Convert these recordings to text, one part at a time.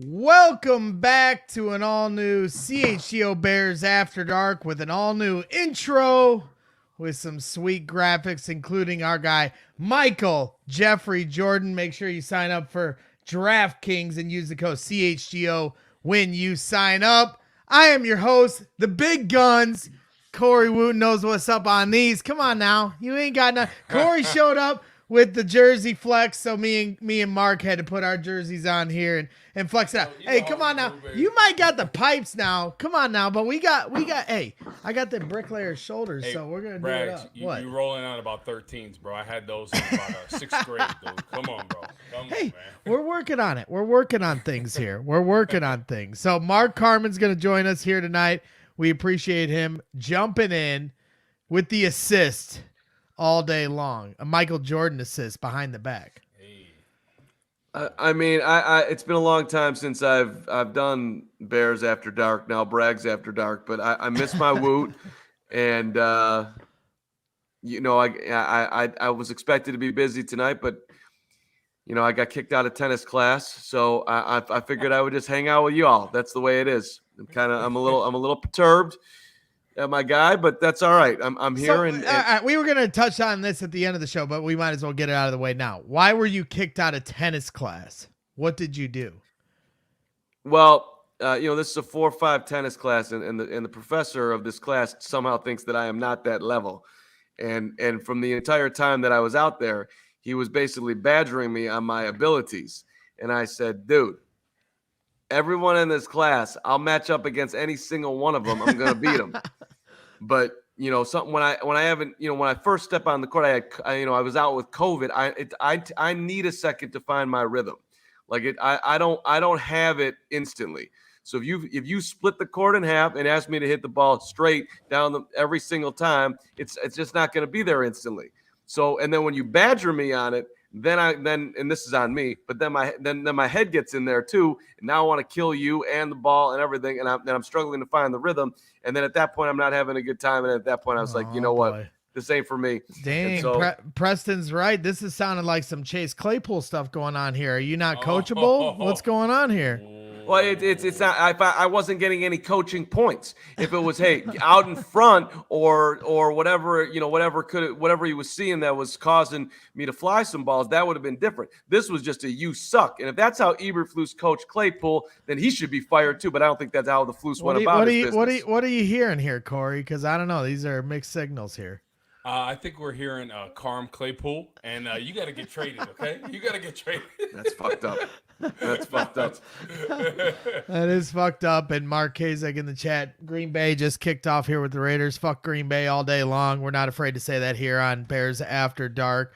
Welcome back to an all-new CHGO Bears After Dark with an all-new intro with some sweet graphics, including our guy, Michael Jeffrey Jordan. Make sure you sign up for DraftKings and use the code CHGO when you sign up. I am your host, the big guns. Corey Wootton knows what's up on these. Come on now. You ain't got nothing. Corey showed up with the jersey flex, so me and Mark had to put our jerseys on here and flex it out. Hey, come on now. You might got the pipes now. Come on now, but we got hey, I got the bricklayer shoulders, hey, so we're going to do it up. What? You rolling out about 13s, bro. I had those in about 6th grade, dude. Come on, bro. Come on, man. We're working on it. We're working on things here. We're working on things. So Mark Carmen's going to join us here tonight. We appreciate him jumping in with the assist all day long. A Michael Jordan assist behind the back. I mean, it's been a long time since I've done Bears After Dark, now Brags After Dark, but I miss my Woot, and you know, I was expected to be busy tonight, but you know, I got kicked out of tennis class, so I figured I would just hang out with y'all. That's the way it is. I'm a little perturbed at my guy, but that's all right. I'm here. We were going to touch on this at the end of the show, but we might as well get it out of the way now. Why were you kicked out of tennis class? What did you do? Well, you know, this is a 4-5 tennis class, and the professor of this class somehow thinks that I am not that level. And from the entire time that I was out there, he was basically badgering me on my abilities. And I said, dude, everyone in this class, I'll match up against any single one of them. I'm going to beat them. But, you know, something when I first step on the court, I was out with COVID. I need a second to find my rhythm. Like I don't have it instantly. So if you split the court in half and ask me to hit the ball straight down every single time, it's just not going to be there instantly. So, and then when you badger me on it, then this is on me, but then my head gets in there too, and now I want to kill you and the ball and everything, and I'm struggling to find the rhythm, and then at that point I'm not having a good time, and at that point I was like, you know what, this ain't for me. Dang, so, Preston's right. This is sounding like some Chase Claypool stuff going on here. Are you not coachable? What's going on here? Well, it's not. I wasn't getting any coaching points. If it was, hey, out in front or whatever, you know, whatever he was seeing that was causing me to fly some balls, that would have been different. This was just a you suck. And if that's how Eberflus coached Claypool, then he should be fired too. But I don't think that's how the Flus went about his business. What are you hearing here, Corey? Because I don't know. These are mixed signals here. I think we're hearing Carm Claypool, and you got to get traded, okay? You got to get traded. That's fucked up. That's fucked up. That is fucked up. And Mark Kazak in the chat, Green Bay just kicked off here with the Raiders. Fuck Green Bay all day long. We're not afraid to say that here on Bears After Dark.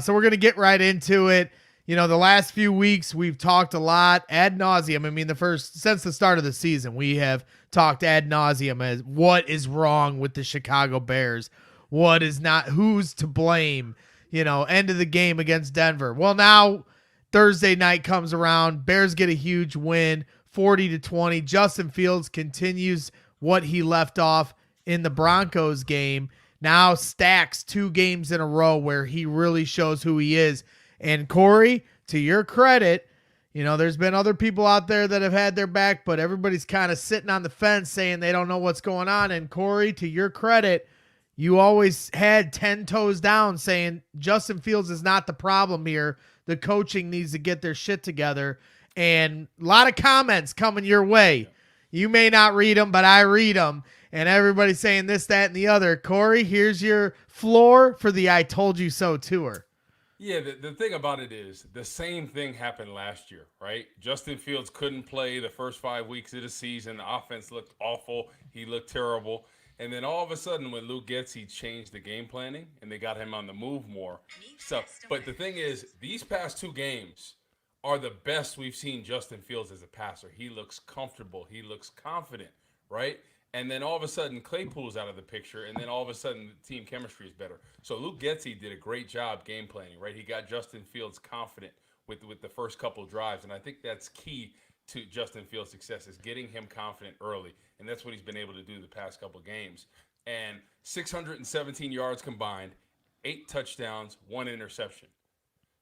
So we're going to get right into it. You know, the last few weeks we've talked a lot ad nauseum. I mean, since the start of the season, we have talked ad nauseum as what is wrong with the Chicago Bears. What is not, who's to blame, you know, end of the game against Denver. Well, now Thursday night comes around. Bears get a huge win, 40-20. Justin Fields continues what he left off in the Broncos game. Now stacks 2 games in a row where he really shows who he is. And Corey, to your credit, you know, there's been other people out there that have had their back, but everybody's kind of sitting on the fence saying they don't know what's going on. And Corey, to your credit, you always had 10 toes down saying Justin Fields is not the problem here. The coaching needs to get their shit together. And a lot of comments coming your way. You may not read them, but I read them. And everybody's saying this, that, and the other. Corey, here's your floor for the I Told You So tour. Yeah, the thing about it is the same thing happened last year, right? Justin Fields couldn't play the first 5 weeks of the season. The offense looked awful. He looked terrible. And then all of a sudden, when Luke gets, he changed the game planning, and they got him on the move more. So, but the thing is, these past 2 games are the best we've seen Justin Fields as a passer. He looks comfortable. He looks confident, right? And then all of a sudden, Claypool's out of the picture, and then all of a sudden, the team chemistry is better. So Luke Getsy did a great job game planning, right? He got Justin Fields confident with the first couple drives, and I think that's key to Justin Fields' success is getting him confident early, and that's what he's been able to do the past couple games. And 617 yards combined, 8 touchdowns, 1 interception.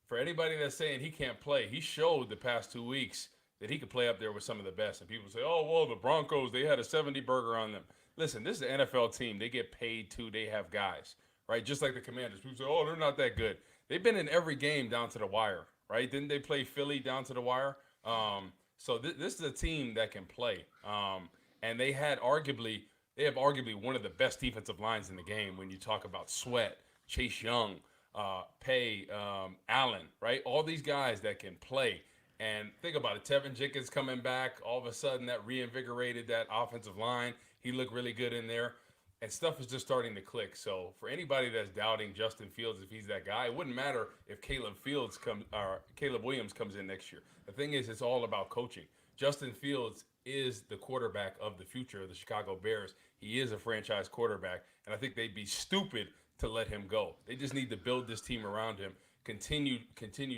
For anybody that's saying he can't play, he showed the past 2 weeks that he could play up there with some of the best. And people say, oh, well, the Broncos, they had a 70 burger on them. Listen, this is an NFL team. They get paid too. They have guys, right? Just like the Commanders. People say, oh, they're not that good. They've been in every game down to the wire, right? Didn't they play Philly down to the wire? So this is a team that can play. And they have arguably one of the best defensive lines in the game when you talk about Sweat, Chase Young, Pay, Allen, right? All these guys that can play. And think about it, Tevin Jenkins coming back, all of a sudden that reinvigorated that offensive line. He looked really good in there, and stuff is just starting to click. So for anybody that's doubting Justin Fields, if he's that guy, it wouldn't matter if Caleb Williams comes in next year. The thing is, it's all about coaching. Justin Fields is the quarterback of the future of the Chicago Bears. He is a franchise quarterback, and I think they'd be stupid to let him go. They just need to build this team around him, continue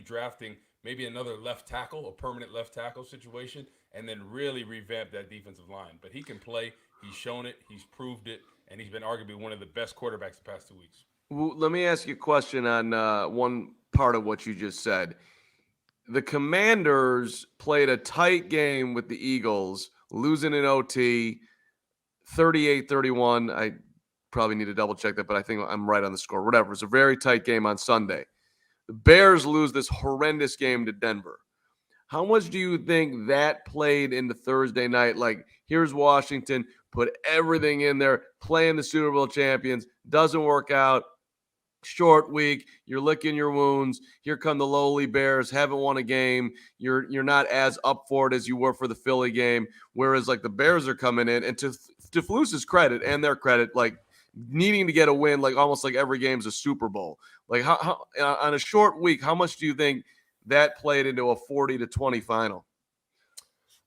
drafting maybe another left tackle, a permanent left tackle situation, and then really revamp that defensive line. But he can play. He's shown it. He's proved it. And he's been arguably one of the best quarterbacks the past 2 weeks. Well, let me ask you a question on one part of what you just said. The Commanders played a tight game with the Eagles, losing in OT, 38-31. I probably need to double check that, but I think I'm right on the score. Whatever. It's a very tight game on Sunday. The Bears lose this horrendous game to Denver. How much do you think that played into Thursday night? Like, here's Washington, put everything in there, playing the Super Bowl champions, doesn't work out, short week, you're licking your wounds. Here come the lowly Bears, haven't won a game. You're not as up for it as you were for the Philly game. Whereas, like, the Bears are coming in, and to Flus's credit and their credit, like, needing to get a win, like almost like every game's a Super Bowl. Like, how on a short week, how much do you think that played into a 40-20 final?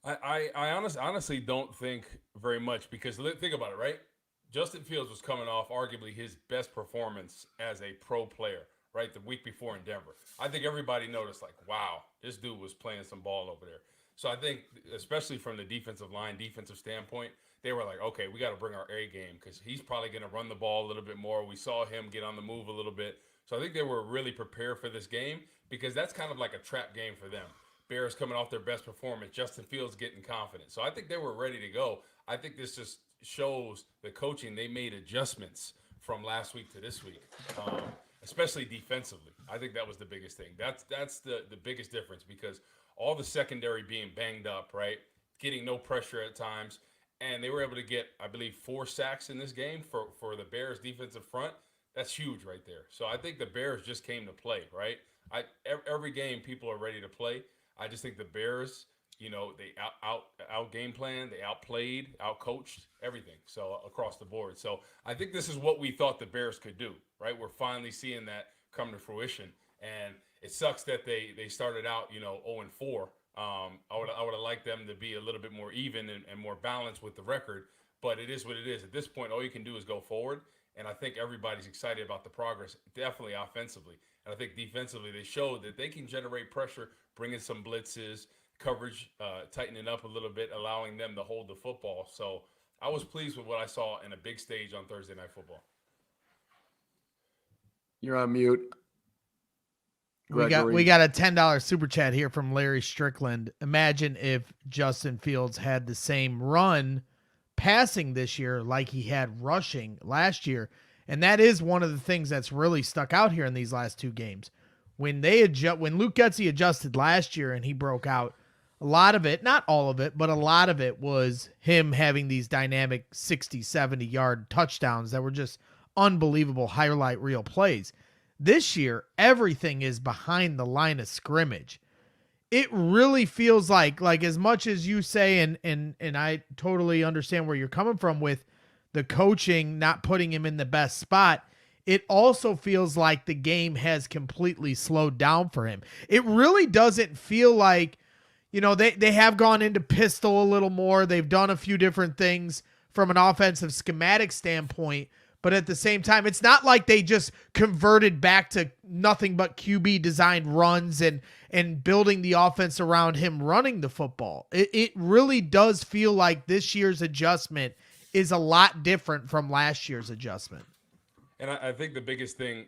I honestly don't think very much, because think about it, right? Justin Fields was coming off arguably his best performance as a pro player, right? The week before in Denver. I think everybody noticed, like, wow, this dude was playing some ball over there. So I think, especially from the defensive standpoint, they were like, okay, we got to bring our A game, because he's probably going to run the ball a little bit more. We saw him get on the move a little bit. So I think they were really prepared for this game, because that's kind of like a trap game for them. Bears coming off their best performance, Justin Fields getting confident. So I think they were ready to go. I think this just shows the coaching. They made adjustments from last week to this week, especially defensively. I think that was the biggest thing. That's the biggest difference, because all the secondary being banged up, right, getting no pressure at times, and they were able to get, I believe, 4 sacks in this game for the Bears defensive front. That's huge right there. So I think the Bears just came to play, right? Every game people are ready to play. I just think the Bears, they out game plan, they outplayed, outcoached, everything. So across the board. So I think this is what we thought the Bears could do, right? We're finally seeing that come to fruition. And it sucks that they started out, 0-4. I would have liked them to be a little bit more even and more balanced with the record, but it is what it is. At this point, all you can do is go forward. And I think everybody's excited about the progress, definitely offensively. And I think defensively, they showed that they can generate pressure, bring in some blitzes, coverage, tightening up a little bit, allowing them to hold the football. So I was pleased with what I saw in a big stage on Thursday Night Football. You're on mute. We got a $10 super chat here from Larry Strickland. Imagine if Justin Fields had the same run passing this year like he had rushing last year. And that is one of the things that's really stuck out here in these last 2 games. When Luke Getsy adjusted last year and he broke out, a lot of it, not all of it, but a lot of it was him having these dynamic 60, 70-yard touchdowns that were just unbelievable highlight reel plays. This year, everything is behind the line of scrimmage. It really feels like as much as you say, and I totally understand where you're coming from with the coaching not putting him in the best spot, it also feels like the game has completely slowed down for him. It really doesn't feel like, they have gone into pistol a little more. They've done a few different things from an offensive schematic standpoint. But at the same time, it's not like they just converted back to nothing but QB designed runs and building the offense around him running the football. It really does feel like this year's adjustment is a lot different from last year's adjustment. And I think the biggest thing,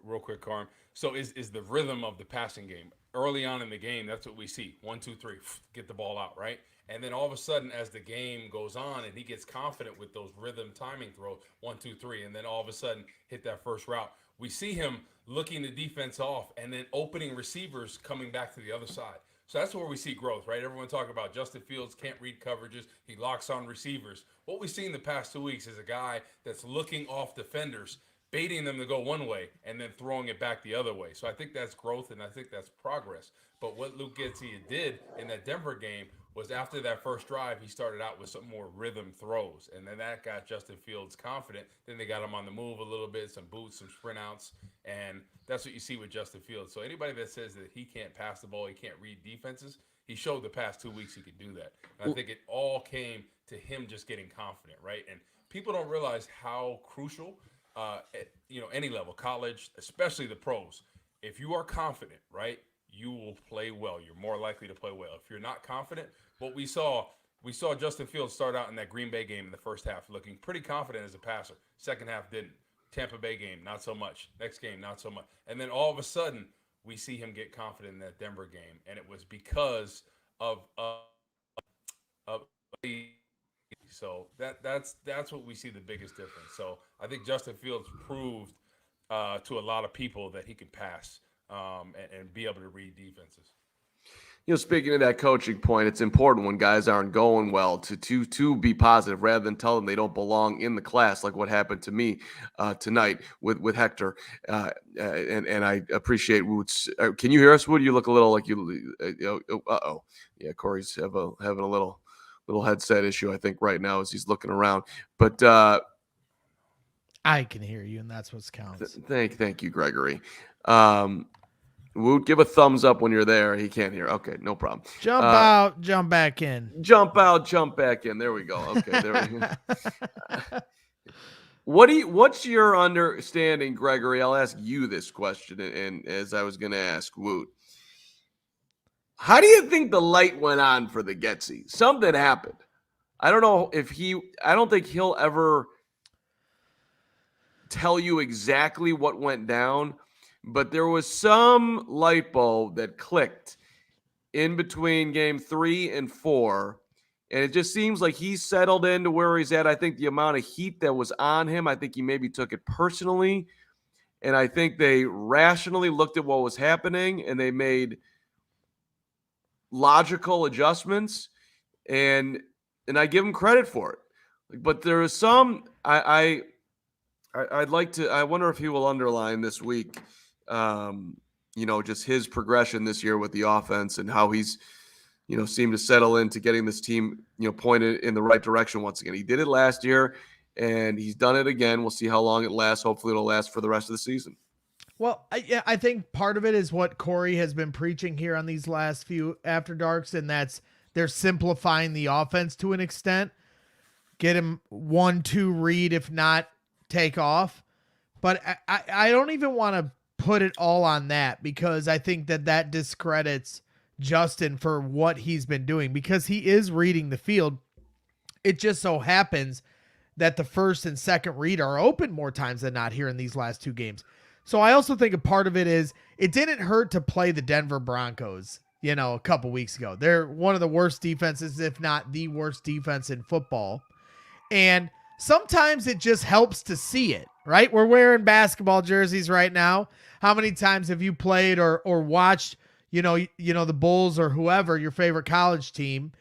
real quick, Carm, so is the rhythm of the passing game. Early on in the game, that's what we see. 1, 2, 3, get the ball out, right? And then all of a sudden, as the game goes on and he gets confident with those rhythm timing throws, 1, 2, 3, and then all of a sudden hit that first route, we see him looking the defense off and then opening receivers coming back to the other side. So that's where we see growth, right? Everyone talking about Justin Fields can't read coverages. He locks on receivers. What we've seen the past 2 weeks is a guy that's looking off defenders, baiting them to go one way and then throwing it back the other way. So I think that's growth and I think that's progress. But what Luke Getsy did in that Denver game was after that first drive, he started out with some more rhythm throws. And then that got Justin Fields confident. Then they got him on the move a little bit, some boots, some sprint outs. And that's what you see with Justin Fields. So anybody that says that he can't pass the ball, he can't read defenses, he showed the past 2 weeks he could do that. And I think it all came to him just getting confident, right? And people don't realize how crucial at any level, college, especially the pros, if you are confident, right, you will play well. You're more likely to play well. If you're not confident, what we saw Justin Fields start out in that Green Bay game in the first half looking pretty confident as a passer. Second half didn't. Tampa Bay game, not so much. Next game, not so much. And then all of a sudden, we see him get confident in that Denver game, and it was because of so that's what we see the biggest difference. So I think Justin Fields proved to a lot of people that he can pass and be able to read defenses. Speaking of that coaching point, it's important when guys aren't going well to be positive rather than tell them they don't belong in the class, like what happened to me tonight with Hector. And I appreciate Woot's. Can you hear us, Woot? You look a little like you. Yeah, Corey's having a little headset issue, I think, right now as he's looking around. But I can hear you, and that's what counts. Thank you, Gregory. Woot, give a thumbs up when you're there. He can't hear. Okay, no problem. Jump out, jump back in. Jump out, jump back in. There we go. Okay, there we go. What's your understanding, Gregory? I'll ask you this question, and as I was going to ask Woot, how do you think the light went on for the Getsy? Something happened. I don't know I don't think he'll ever tell you exactly what went down, but there was some light bulb that clicked in between game 3 and 4. And it just seems like he settled into where he's at. I think the amount of heat that was on him, I think he maybe took it personally. And I think they rationally looked at what was happening and they made logical adjustments. And I give him credit for it. But there is some, I'd like to, I wonder if he will underline this week, just his progression this year with the offense and how he's, seemed to settle into getting this team, pointed in the right direction once again. He did it last year and he's done it again. We'll see how long it lasts. Hopefully it'll last for the rest of the season. Well, I think part of it is what Corey has been preaching here on these last few After Darks, and that's they're simplifying the offense to an extent. Get him 1-2 read, if not take off. But I don't even want to put it all on that because I think that discredits Justin for what he's been doing because he is reading the field. It just so happens that the first and second read are open more times than not here in these last 2 games. So I also think a part of it is it didn't hurt to play the Denver Broncos, a couple weeks ago. They're one of the worst defenses, if not the worst defense in football. And sometimes it just helps to see it, right? We're wearing basketball jerseys right now. How many times have you played or watched, the Bulls or whoever, your favorite college team?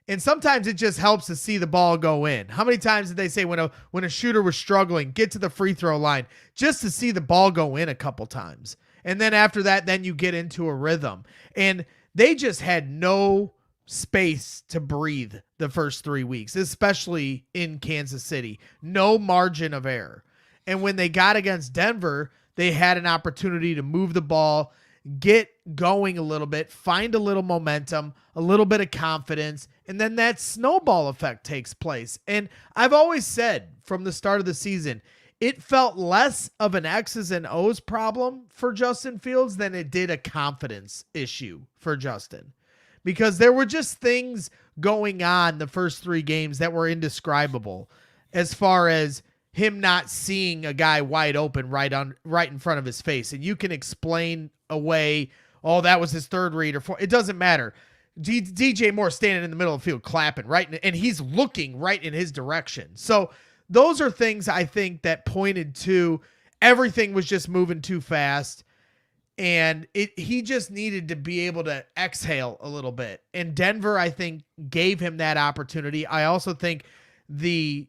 And sometimes it just helps to see the ball go in. How many times did they say when a shooter was struggling, get to the free throw line just to see the ball go in a couple times? And then after that, then you get into a rhythm. And they just had no space to breathe the first 3 weeks, especially in Kansas City. No margin of error. And when they got against Denver, they had an opportunity to move the ball, get going a little bit, find a little momentum, a little bit of confidence, and then that snowball effect takes place. And I've always said from the start of the season, it felt less of an X's and O's problem for Justin Fields than it did a confidence issue for Justin. Because there were just things going on the first 3 games that were indescribable, as far as him not seeing a guy wide open right in front of his face. And you can explain away, oh, that was his 3rd read or 4. It doesn't matter. DJ Moore standing in the middle of the field clapping, right? And he's looking right in his direction. So those are things I think that pointed to everything was just moving too fast. And he just needed to be able to exhale a little bit. And Denver, I think, gave him that opportunity. I also think the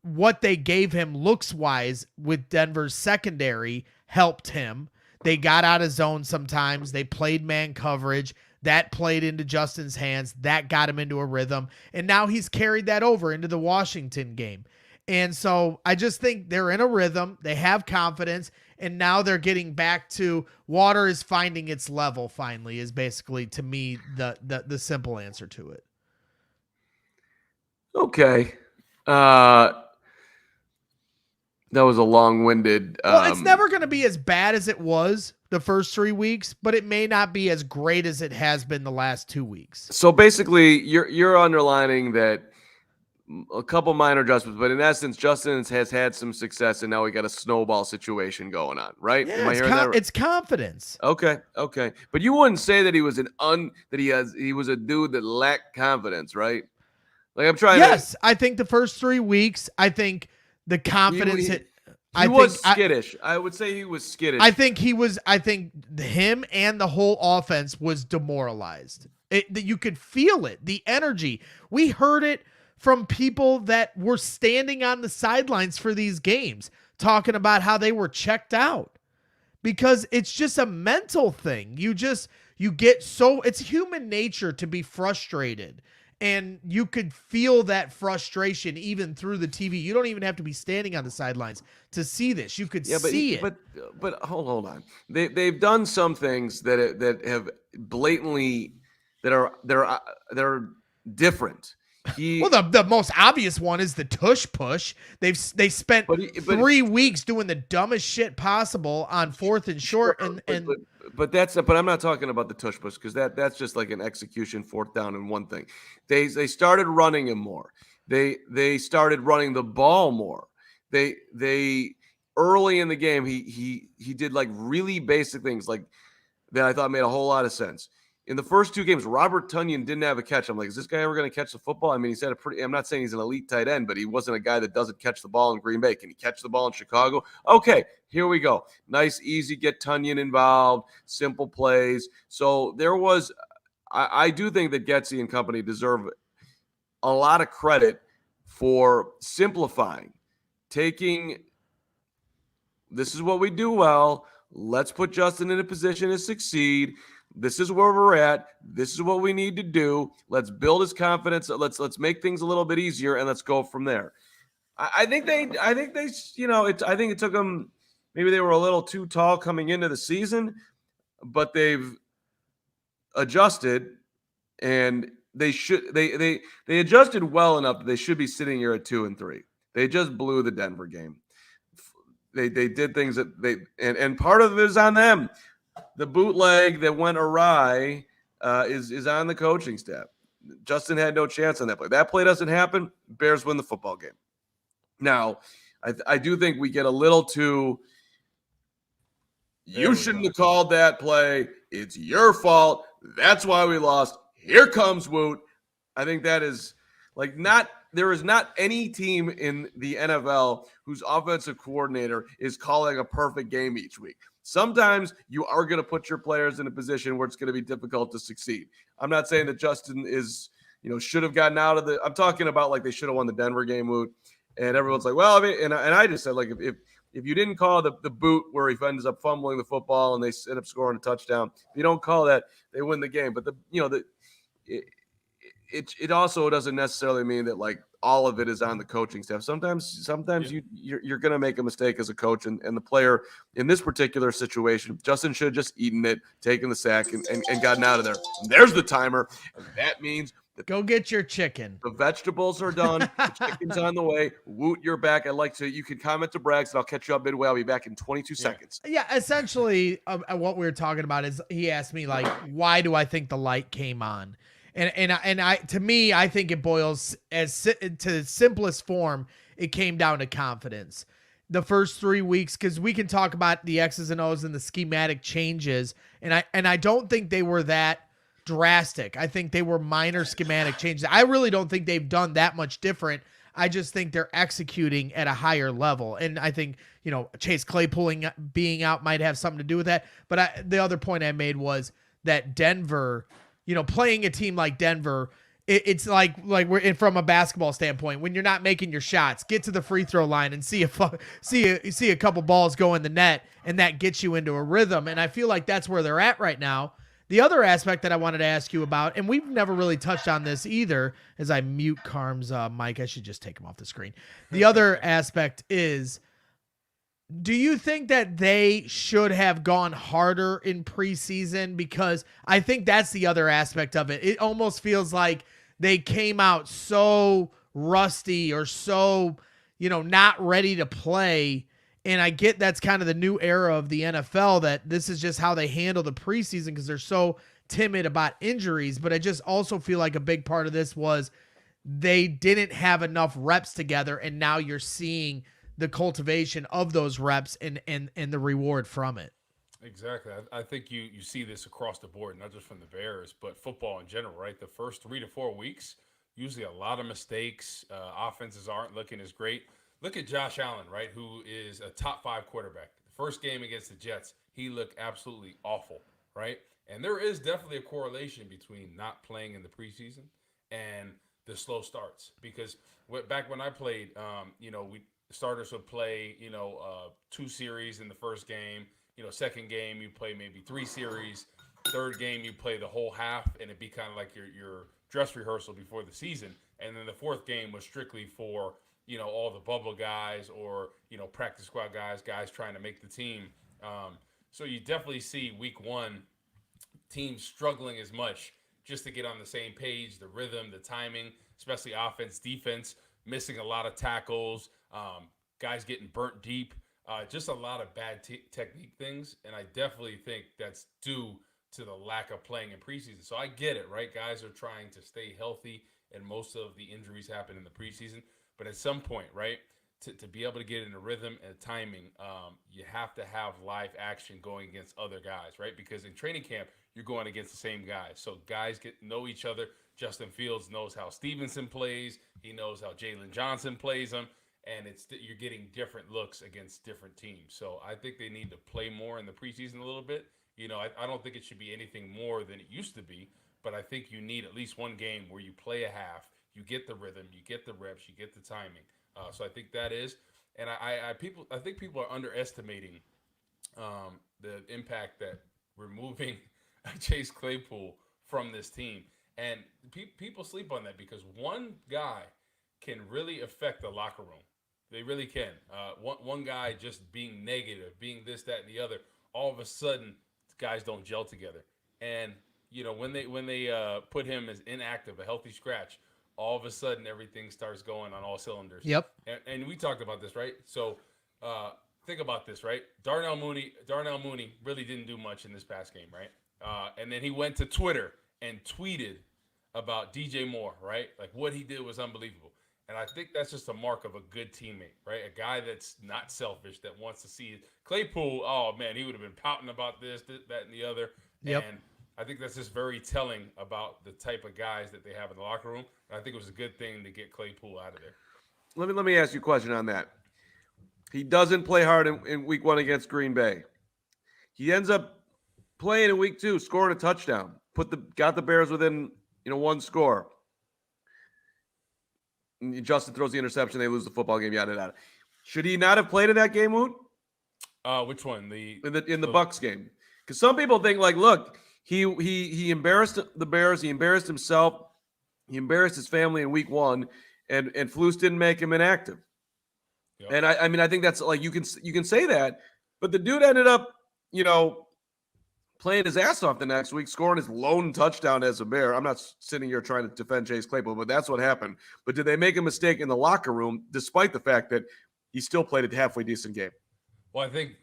what they gave him looks wise with Denver's secondary helped him. They got out of zone sometimes. They played man coverage. That played into Justin's hands. That got him into a rhythm. And now he's carried that over into the Washington game. And so I just think they're in a rhythm. They have confidence. And now they're getting back to water is finding its level finally, is basically, to me, the simple answer to it. Okay. That was a long-winded. Well, it's never going to be as bad as it was the first 3 weeks, but it may not be as great as it has been the last 2 weeks. So basically, you're underlining that a couple minor adjustments, but in essence, Justin has had some success, and now we got a snowball situation going on, right? Yeah, Am I hearing that right? It's confidence. Okay. But you wouldn't say that he was he was a dude that lacked confidence, right? Like I'm trying. Yes, I think the first 3 weeks, I think the confidence. He was skittish. I would say he was skittish. I think him and the whole offense was demoralized. You could feel it, the energy. We heard it from people that were standing on the sidelines for these games, talking about how they were checked out, because it's just a mental thing. It's human nature to be frustrated. And you could feel that frustration even through the TV. You don't even have to be standing on the sidelines to see this. You could see it. But hold on. They've done some things that have blatantly that are different. The most obvious one is the tush push. They spent 3 weeks doing the dumbest shit possible on 4th and short, But I'm not talking about the tush push, because that's just like an execution 4th down and one thing. They started running him more. They started running the ball more. They early in the game he did like really basic things like that I thought made a whole lot of sense. In the first 2 games, Robert Tonyan didn't have a catch. I'm like, is this guy ever going to catch the football? I mean, he's had I'm not saying he's an elite tight end, but he wasn't a guy that doesn't catch the ball in Green Bay. Can he catch the ball in Chicago? Okay, here we go. Nice, easy, get Tonyan involved, simple plays. So there was, I do think that Getsy and company deserve a lot of credit for simplifying, taking, this is what we do well. Let's put Justin in a position to succeed. This is where we're at. This is what we need to do. Let's build his confidence. Let's make things a little bit easier, and let's go from there. I think it took them. Maybe they were a little too tall coming into the season, but they've adjusted, and they adjusted well enough that they should be sitting here at 2-3. They just blew the Denver game. They did things that and part of it is on them. The bootleg that went awry is on the coaching staff. Justin had no chance on that play. That play doesn't happen. Bears win the football game. Now, I do think we get a little too. You shouldn't have called that play. It's your fault. That's why we lost. Here comes Woot. I think that is like not. There is not any team in the NFL whose offensive coordinator is calling a perfect game each week. Sometimes you are going to put your players in a position where it's going to be difficult to succeed. I'm not saying that Justin should have gotten out of the. I'm talking about like they should have won the Denver game, Woot. And everyone's like, well, I mean, and I just said, like, if you didn't call the boot where he ends up fumbling the football and they end up scoring a touchdown, if you don't call that, they win the game. But it also doesn't necessarily mean that like all of it is on the coaching staff. Sometimes you're going to make a mistake as a coach, and the player in this particular situation, Justin should have just eaten it, taken the sack, and gotten out of there. And there's the timer, and that means that Go get your chicken. the vegetables are done. The chicken's on the way. Woot, you're back. You can comment to Braggs, and I'll catch you up midway. I'll be back in 22 seconds. Yeah, essentially, what we were talking about is he asked me like, why do I think the light came on? And I to me, I think it boils to the simplest form. It came down to confidence. The first 3 weeks, because we can talk about the X's and O's and the schematic changes, and I don't think they were that drastic. I think they were minor schematic changes. I really don't think they've done that much different. I just think they're executing at a higher level. And I think, Chase Claypool being out might have something to do with that. But the other point I made was that Denver, playing a team like Denver, it's like we're from a basketball standpoint, when you're not making your shots, get to the free throw line and see a couple balls go in the net, and that gets you into a rhythm. And I feel like that's where they're at right now. The other aspect that I wanted to ask you about, and we've never really touched on this either, as I mute Carm's mic. I should just take him off the screen. The other aspect is, do you think that they should have gone harder in preseason? Because I think that's the other aspect of it. It almost feels like they came out so rusty or so, not ready to play. And I get that's kind of the new era of the NFL, that this is just how they handle the preseason because they're so timid about injuries. But I just also feel like a big part of this was they didn't have enough reps together, and now you're seeing the cultivation of those reps and the reward from it. Exactly. I think you see this across the board, not just from the Bears, but football in general, right? The first 3 to 4 weeks, usually a lot of mistakes. Offenses aren't looking as great. Look at Josh Allen, right, who is a top 5 quarterback. The first game against the Jets, he looked absolutely awful, right? And there is definitely a correlation between not playing in the preseason and the slow starts. Because back when I played, starters would play, 2 series in the first game. Second game you play maybe 3 series. Third game you play the whole half, and it'd be kind of like your dress rehearsal before the season. And then the fourth game was strictly for all the bubble guys or practice squad guys trying to make the team. So you definitely see week 1 teams struggling as much just to get on the same page, the rhythm, the timing, especially offense, defense, missing a lot of tackles, guys getting burnt deep. Just a lot of bad technique things, and I definitely think that's due to the lack of playing in preseason. So I get it, right? Guys are trying to stay healthy, and most of the injuries happen in the preseason. But at some point, right, to be able to get in a rhythm and timing, you have to have live action going against other guys, right? Because in training camp, you're going against the same guys. So guys know each other. Justin Fields knows how Stevenson plays. He knows how Jalen Johnson plays him. And you're getting different looks against different teams. So I think they need to play more in the preseason a little bit. I don't think it should be anything more than it used to be, but I think you need at least one game where you play a half, you get the rhythm, you get the reps, you get the timing. So I think that is, and I think people are underestimating the impact that removing Chase Claypool from this team, and people sleep on that because one guy can really affect the locker room. They really can. One guy just being negative, being this, that, and the other, all of a sudden, guys don't gel together. And when they put him as inactive, a healthy scratch, all of a sudden everything starts going on all cylinders. Yep. And we talked about this, right? So think about this, right? Darnell Mooney really didn't do much in this past game, right? And then he went to Twitter and tweeted about DJ Moore, right? Like what he did was unbelievable. And I think that's just a mark of a good teammate, right? A guy that's not selfish, that wants to see it. Claypool, oh, man, he would have been pouting about this, that, and the other. Yep. And I think that's just very telling about the type of guys that they have in the locker room. And I think it was a good thing to get Claypool out of there. Let me ask you a question on that. He doesn't play hard in week 1 against Green Bay. He ends up playing in week 2, scoring a touchdown, got the Bears within 1 score. Justin throws the interception. They lose the football game. Yada yada. Should he not have played in that game, Woot? Which one? In the Bucks game? Because some people think like, look, he embarrassed the Bears. He embarrassed himself. He embarrassed his family in week 1, and Flus didn't make him inactive. Yep. And I mean, I think that's like you can say that, but the dude ended up, playing his ass off the next week, scoring his lone touchdown as a Bear. I'm not sitting here trying to defend Chase Claypool, but that's what happened. But did they make a mistake in the locker room, despite the fact that he still played a halfway decent game? Well, I think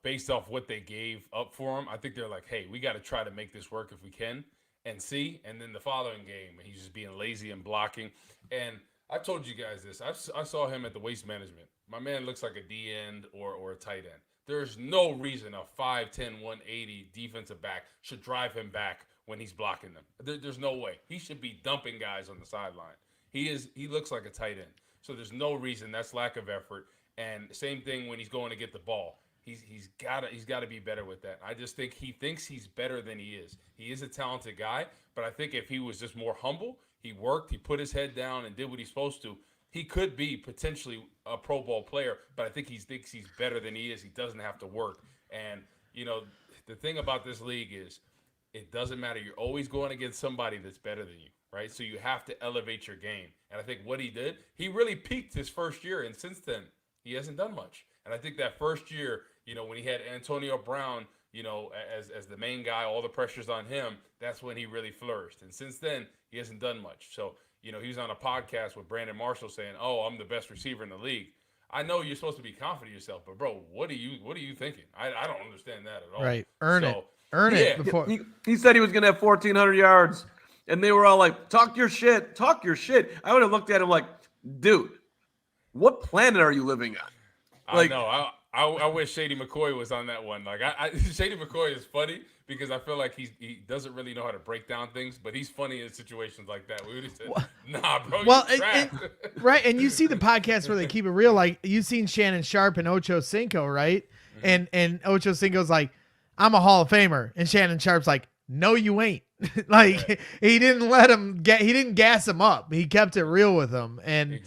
based off what they gave up for him, I think they're like, hey, we got to try to make this work if we can and see. And then the following game, he's just being lazy and blocking. And I told you guys this. I saw him at the Waste Management. My man looks like a D end or a tight end. There's no reason a 5'10", 180 defensive back should drive him back when he's blocking them. There's no way. He should be dumping guys on the sideline. He looks like a tight end. So there's no reason. That's lack of effort. And same thing when he's going to get the ball. He's got to be better with that. I just think he thinks he's better than he is. He is a talented guy, but I think if he was just more humble, he worked, he put his head down and did what he's supposed to, he could be potentially a Pro Bowl player, but I think he thinks he's better than he is. He doesn't have to work. And, the thing about this league is it doesn't matter. You're always going against somebody that's better than you, right? So you have to elevate your game. And I think what he did, he really peaked his first year, and since then, he hasn't done much. And I think that first year, when he had Antonio Brown, as the main guy, all the pressure's on him, that's when he really flourished. And since then, he hasn't done much. So, he was on a podcast with Brandon Marshall saying, "Oh, I'm the best receiver in the league." I know you're supposed to be confident in yourself, but bro, what are you thinking? I don't understand that at all. Right. Earn it before. He said he was going to have 1,400 yards, and they were all like, talk your shit. I would have looked at him like, dude, what planet are you living on? Like, I know. I wish Shady McCoy was on that one. Like, Shady McCoy is funny because I feel like he doesn't really know how to break down things, but he's funny in situations like that. We would have said, nah, bro, right, and you see the podcast where they keep it real. Like, you've seen Shannon Sharp and Ocho Cinco, right? Mm-hmm. And Ocho Cinco's like, I'm a Hall of Famer. And Shannon Sharp's like, no, you ain't. Like, he didn't he didn't gas him up. He kept it real with him. And,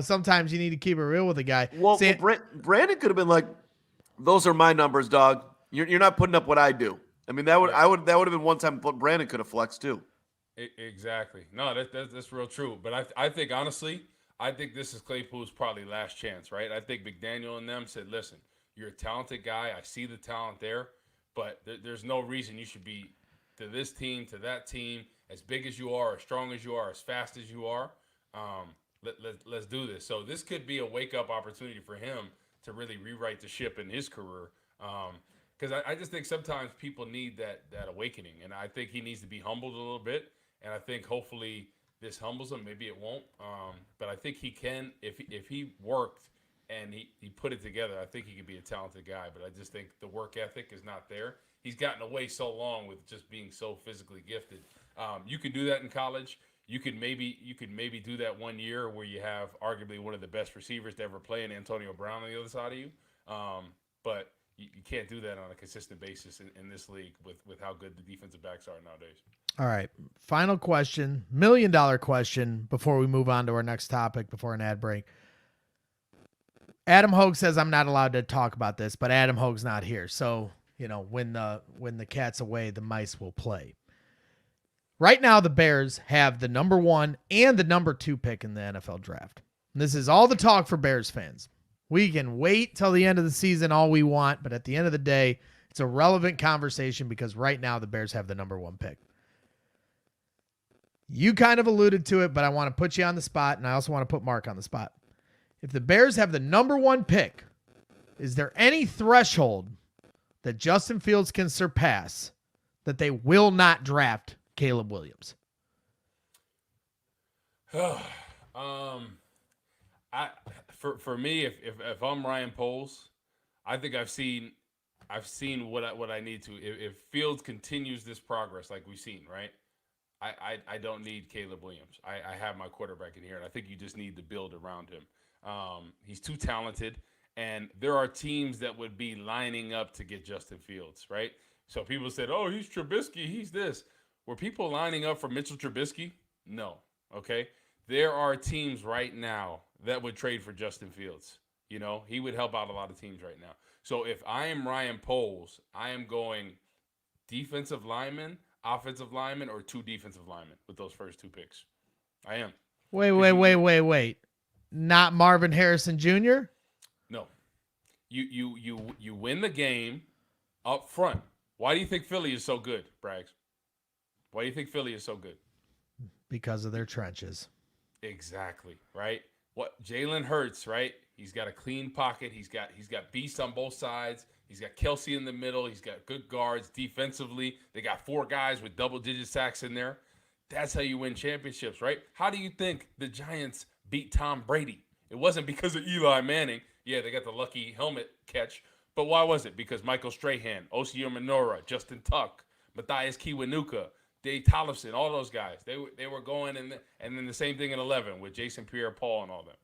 sometimes you need to keep it real with a guy. Well, Brandon could have been like, those are my numbers, dog. You're not putting up what I do. I mean, that would have been one time Brandon could have flexed too. Exactly. No, that's real true. But I think, honestly, this is Claypool's probably last chance, right? I think McDaniel and them said, listen, you're a talented guy. I see the talent there, but there's no reason you should be to this team, to that team, as big as you are, as strong as you are, as fast as you are. Let's do this. So this could be a wake-up opportunity for him to really rewrite the ship in his career. Because I just think sometimes people need that awakening, and I think he needs to be humbled a little bit. And I think hopefully this humbles him. Maybe it won't, but I think he can if he worked and he put it together. I think he could be a talented guy. But I just think the work ethic is not there. He's gotten away so long with just being so physically gifted. You can do that in college. You could maybe do that 1 year where you have arguably one of the best receivers to ever play in Antonio Brown on the other side of you. But you can't do that on a consistent basis in this league with how good the defensive backs are nowadays. All right. Final question, $1 million question before we move on to our next topic before an ad break. Adam Hogue says I'm not allowed to talk about this, but Adam Hogue's not here. So, when the cat's away, the mice will play. Right now, the Bears have the number 1 and the number 2 pick in the NFL draft. And this is all the talk for Bears fans. We can wait till the end of the season all we want, but at the end of the day, it's a relevant conversation because right now the Bears have the number 1 pick. You kind of alluded to it, but I want to put you on the spot, and I also want to put Mark on the spot. If the Bears have the number 1 pick, is there any threshold that Justin Fields can surpass that they will not draft Caleb Williams? For me, if I'm Ryan Poles, I think I've seen what I need to. If Fields continues this progress like we've seen, right? I don't need Caleb Williams. I have my quarterback in here, and I think you just need to build around him. He's too talented, and there are teams that would be lining up to get Justin Fields, right? So people said, oh, he's Trubisky, he's this. Were people lining up for Mitchell Trubisky? No, okay? There are teams right now that would trade for Justin Fields. He would help out a lot of teams right now. So if I am Ryan Poles, I am going defensive lineman. offensive linemen or 2 defensive linemen with those first 2 picks. I am. Wait. Not Marvin Harrison Jr.? No. You win the game up front. Why do you think Philly is so good, Braggs? Why do you think Philly is so good? Because of their trenches. Exactly, right? What Jalen Hurts, right? He's got a clean pocket. He's got beasts on both sides. He's got Kelsey in the middle. He's got good guards defensively. They got 4 guys with double-digit sacks in there. That's how you win championships, right? How do you think the Giants beat Tom Brady? It wasn't because of Eli Manning. Yeah, they got the lucky helmet catch. But why was it? Because Michael Strahan, Osi Umenyiora, Justin Tuck, Matthias Kiwanuka, Dave Tollefson, all those guys. They were going and then the same thing in 11 with Jason Pierre-Paul and all them.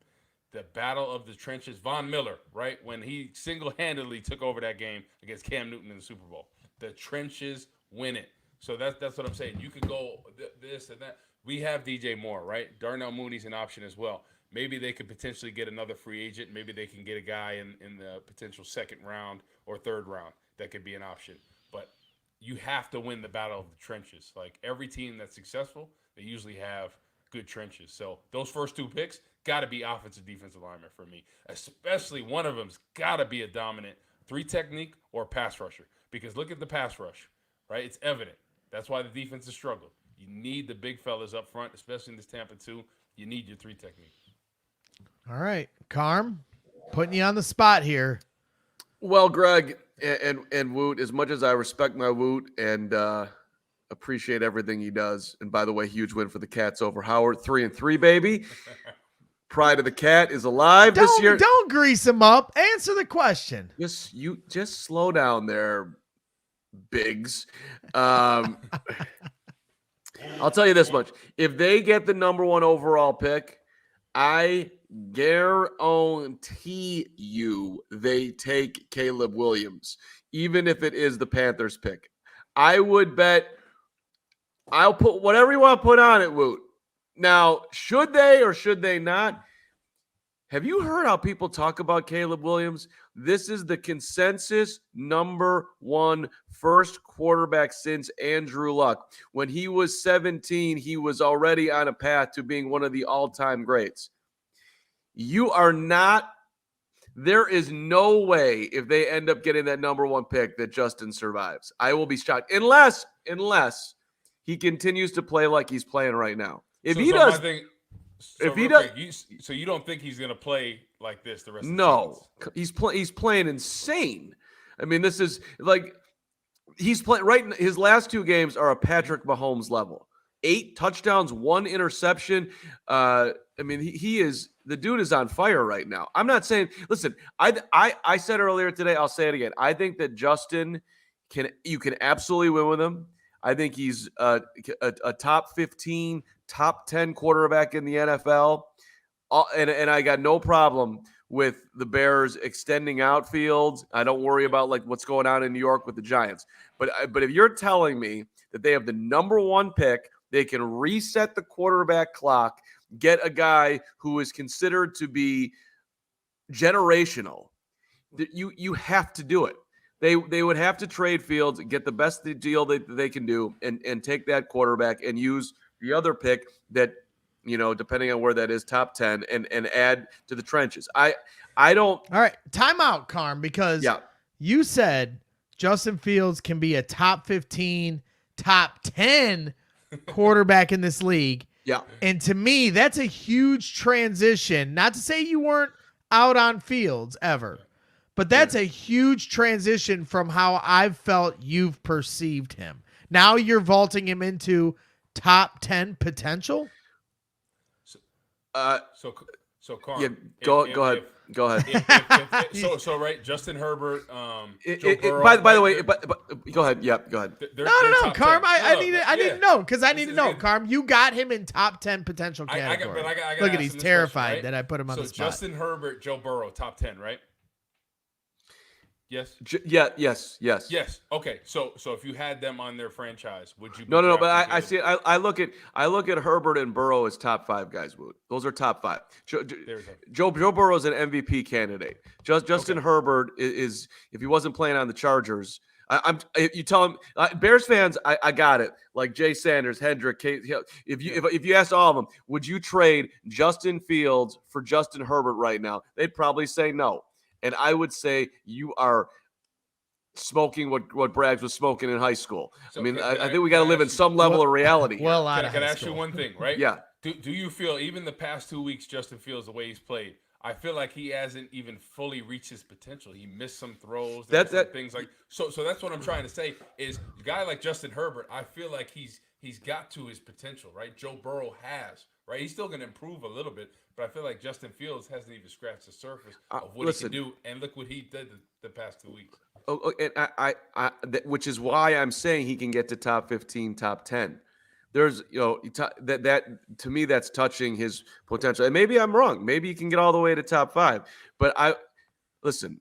The battle of the trenches. Von Miller, right? When he single-handedly took over that game against Cam Newton in the Super Bowl. The trenches win it. So that's what I'm saying. You could go this and that. We have DJ Moore, right? Darnell Mooney's an option as well. Maybe they could potentially get another free agent. Maybe they can get a guy in the potential 2nd round or 3rd round. That could be an option. But you have to win the battle of the trenches. Like every team that's successful, they usually have good trenches. So those first 2 picks got to be offensive defensive lineman for me. Especially one of them's got to be a dominant 3 technique or pass rusher. Because look at the pass rush, right? It's evident. That's why the defense has struggled. You need the big fellas up front, especially in this Tampa 2. You need your 3 technique. All right, Carm, putting you on the spot here. Well, Greg and Woot, as much as I respect my Woot and appreciate everything he does, and by the way, huge win for the Cats over Howard, 3-3, baby. Pride of the Cat is alive this year. Don't grease him up. Answer the question. Just slow down there, Biggs. I'll tell you this much: if they get the number 1 overall pick, I guarantee you they take Caleb Williams, even if it is the Panthers pick. I would bet. I'll put whatever you want to put on it, Woot. Now, should they or should they not? Have you heard how people talk about Caleb Williams? This is the consensus number 1 first quarterback since Andrew Luck. When he was 17, he was already on a path to being one of the all-time greats. You are not – there is no way if they end up getting that number 1 pick that Justin survives. I will be shocked. Unless he continues to play like he's playing right now. If he does – so you don't think he's going to play like this the rest of the season? No, he's playing insane. I mean, this is like he's playing right. His last 2 games are a Patrick Mahomes level. 8 touchdowns, 1 interception. I mean, the dude is on fire right now. I'm not saying. Listen, I said earlier today. I'll say it again. I think that Justin you can absolutely win with him. I think he's a top 15, top 10 quarterback in the NFL. And I got no problem with the Bears extending outfields. I don't worry about like what's going on in New York with the Giants. But if you're telling me that they have the number 1 pick, they can reset the quarterback clock, get a guy who is considered to be generational, you have to do it. They would have to trade Fields, get the best deal they can do, and take that quarterback and use the other pick that, depending on where that is, top 10, and add to the trenches. I don't. All right, timeout, Carm, because you said Justin Fields can be a top 15, top 10 quarterback in this league. Yeah. And to me, that's a huge transition. Not to say you weren't out on Fields ever, but that's a huge transition from how I've felt you've perceived him. Now you're vaulting him into top 10 potential. So Carl. Yeah, go ahead. Go ahead. So right, Justin Herbert. By the way, but go ahead. Yeah, go ahead. No, Carm. I need to know because I need to know, Carm. You got him in top 10 potential category. Look at he's terrified that I put him on the spot. So Justin Herbert, Joe Burrow, top 10, right? Yes. Yes. Okay. So if you had them on their franchise, would you? No. But I see. I look at Herbert and Burrow as top 5 guys. Woot. Those are top 5. Joe Burrow is an MVP candidate. Justin Herbert is if he wasn't playing on the Chargers, You tell him, Bears fans, I got it. Like Jay Sanders, Hendrick, if you asked all of them, would you trade Justin Fields for Justin Herbert right now? They'd probably say no. And I would say you are smoking what Braggs was smoking in high school. So I mean, I think we got to live in some level of reality. Well, here. Can I ask you one thing, right? Yeah. Do you feel even the past 2 weeks, Justin Fields, the way he's played, I feel like he hasn't even fully reached his potential. He missed some throws, things like so. That's what I'm trying to say is a guy like Justin Herbert. I feel like he's got to his potential, right? Joe Burrow has, right? He's still going to improve a little bit, but I feel like Justin Fields hasn't even scratched the surface of what he can do. And look what he did the past 2 weeks. And which is why I'm saying he can get to top 15, top 10. There's, that to me, that's touching his potential. And maybe I'm wrong. Maybe he can get all the way to top 5. But listen,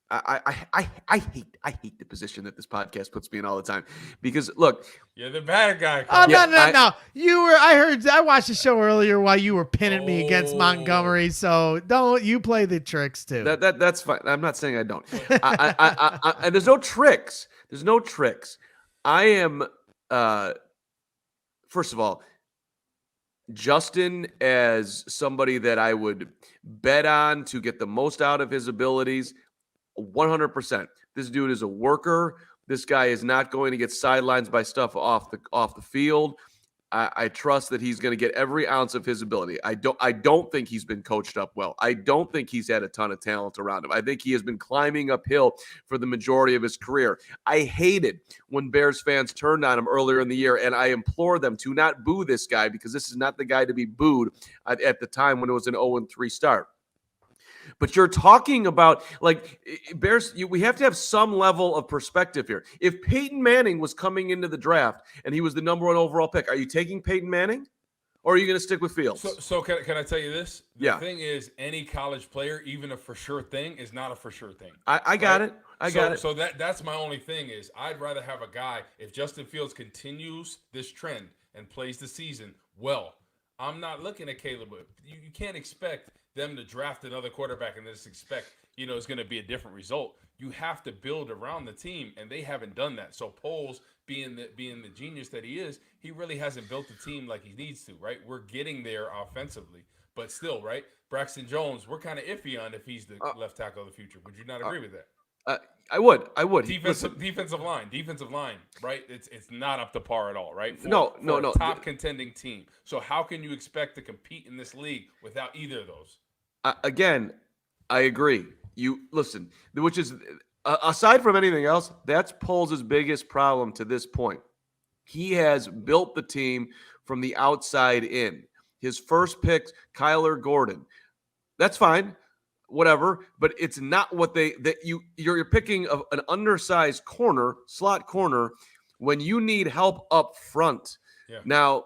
I hate the position that this podcast puts me in all the time because look, you're the bad guy. Oh no. I watched the show earlier while you were pinning me against Montgomery. So don't you play the tricks too. That's fine. I'm not saying I don't. And there's no tricks. There's no tricks. I am. First of all, Justin as somebody that I would bet on to get the most out of his abilities, 100%. This dude is a worker. This guy is not going to get sidelines by stuff off the field. I trust that he's going to get every ounce of his ability. I don't think he's been coached up well. I don't think he's had a ton of talent around him. I think he has been climbing uphill for the majority of his career. I hated when Bears fans turned on him earlier in the year, and I implore them to not boo this guy because this is not the guy to be booed at the time when it was an 0-3 start. But you're talking about like Bears. We have to have some level of perspective here. If Peyton Manning was coming into the draft and he was the number 1 overall pick, are you taking Peyton Manning, or are you going to stick with Fields? So can I tell you this? The Yeah. thing is, any college player, even a for sure thing, is not a for sure thing. I got it. I got it. So that's my only thing is I'd rather have a guy if Justin Fields continues this trend and plays the season well. I'm not looking at Caleb. You can't expect them to draft another quarterback and just expect, it's going to be a different result. You have to build around the team, and they haven't done that. So Poles, being the genius that he is, he really hasn't built the team like he needs to, right? We're getting there offensively, but still, right? Braxton Jones, we're kind of iffy on if he's the left tackle of the future. Would you not agree with that? I would. Defensive line, right? It's not up to par at all, right? No. Top contending team. So how can you expect to compete in this league without either of those? Again, I agree. You listen, which is aside from anything else, that's Poles' biggest problem to this point. He has built the team from the outside in. His first pick, Kyler Gordon. That's fine. Whatever, but it's not what you're picking an undersized slot corner when you need help up front. Yeah. Now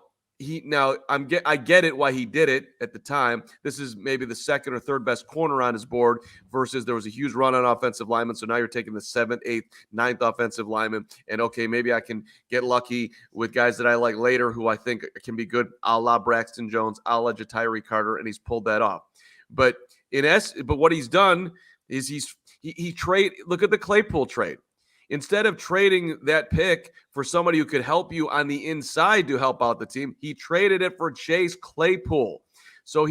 I get it why he did it at the time. This is maybe the second or third best corner on his board versus there was a huge run on offensive linemen. So now you're taking the 7th, 8th, 9th offensive lineman. And okay, maybe I can get lucky with guys that I like later who I think can be good, a la Braxton Jones, a la Ja'Tyre Carter, and he's pulled that off. But what he's done is he trade. Look at the Claypool trade. Instead of trading that pick for somebody who could help you on the inside to help out the team, he traded it for Chase Claypool. So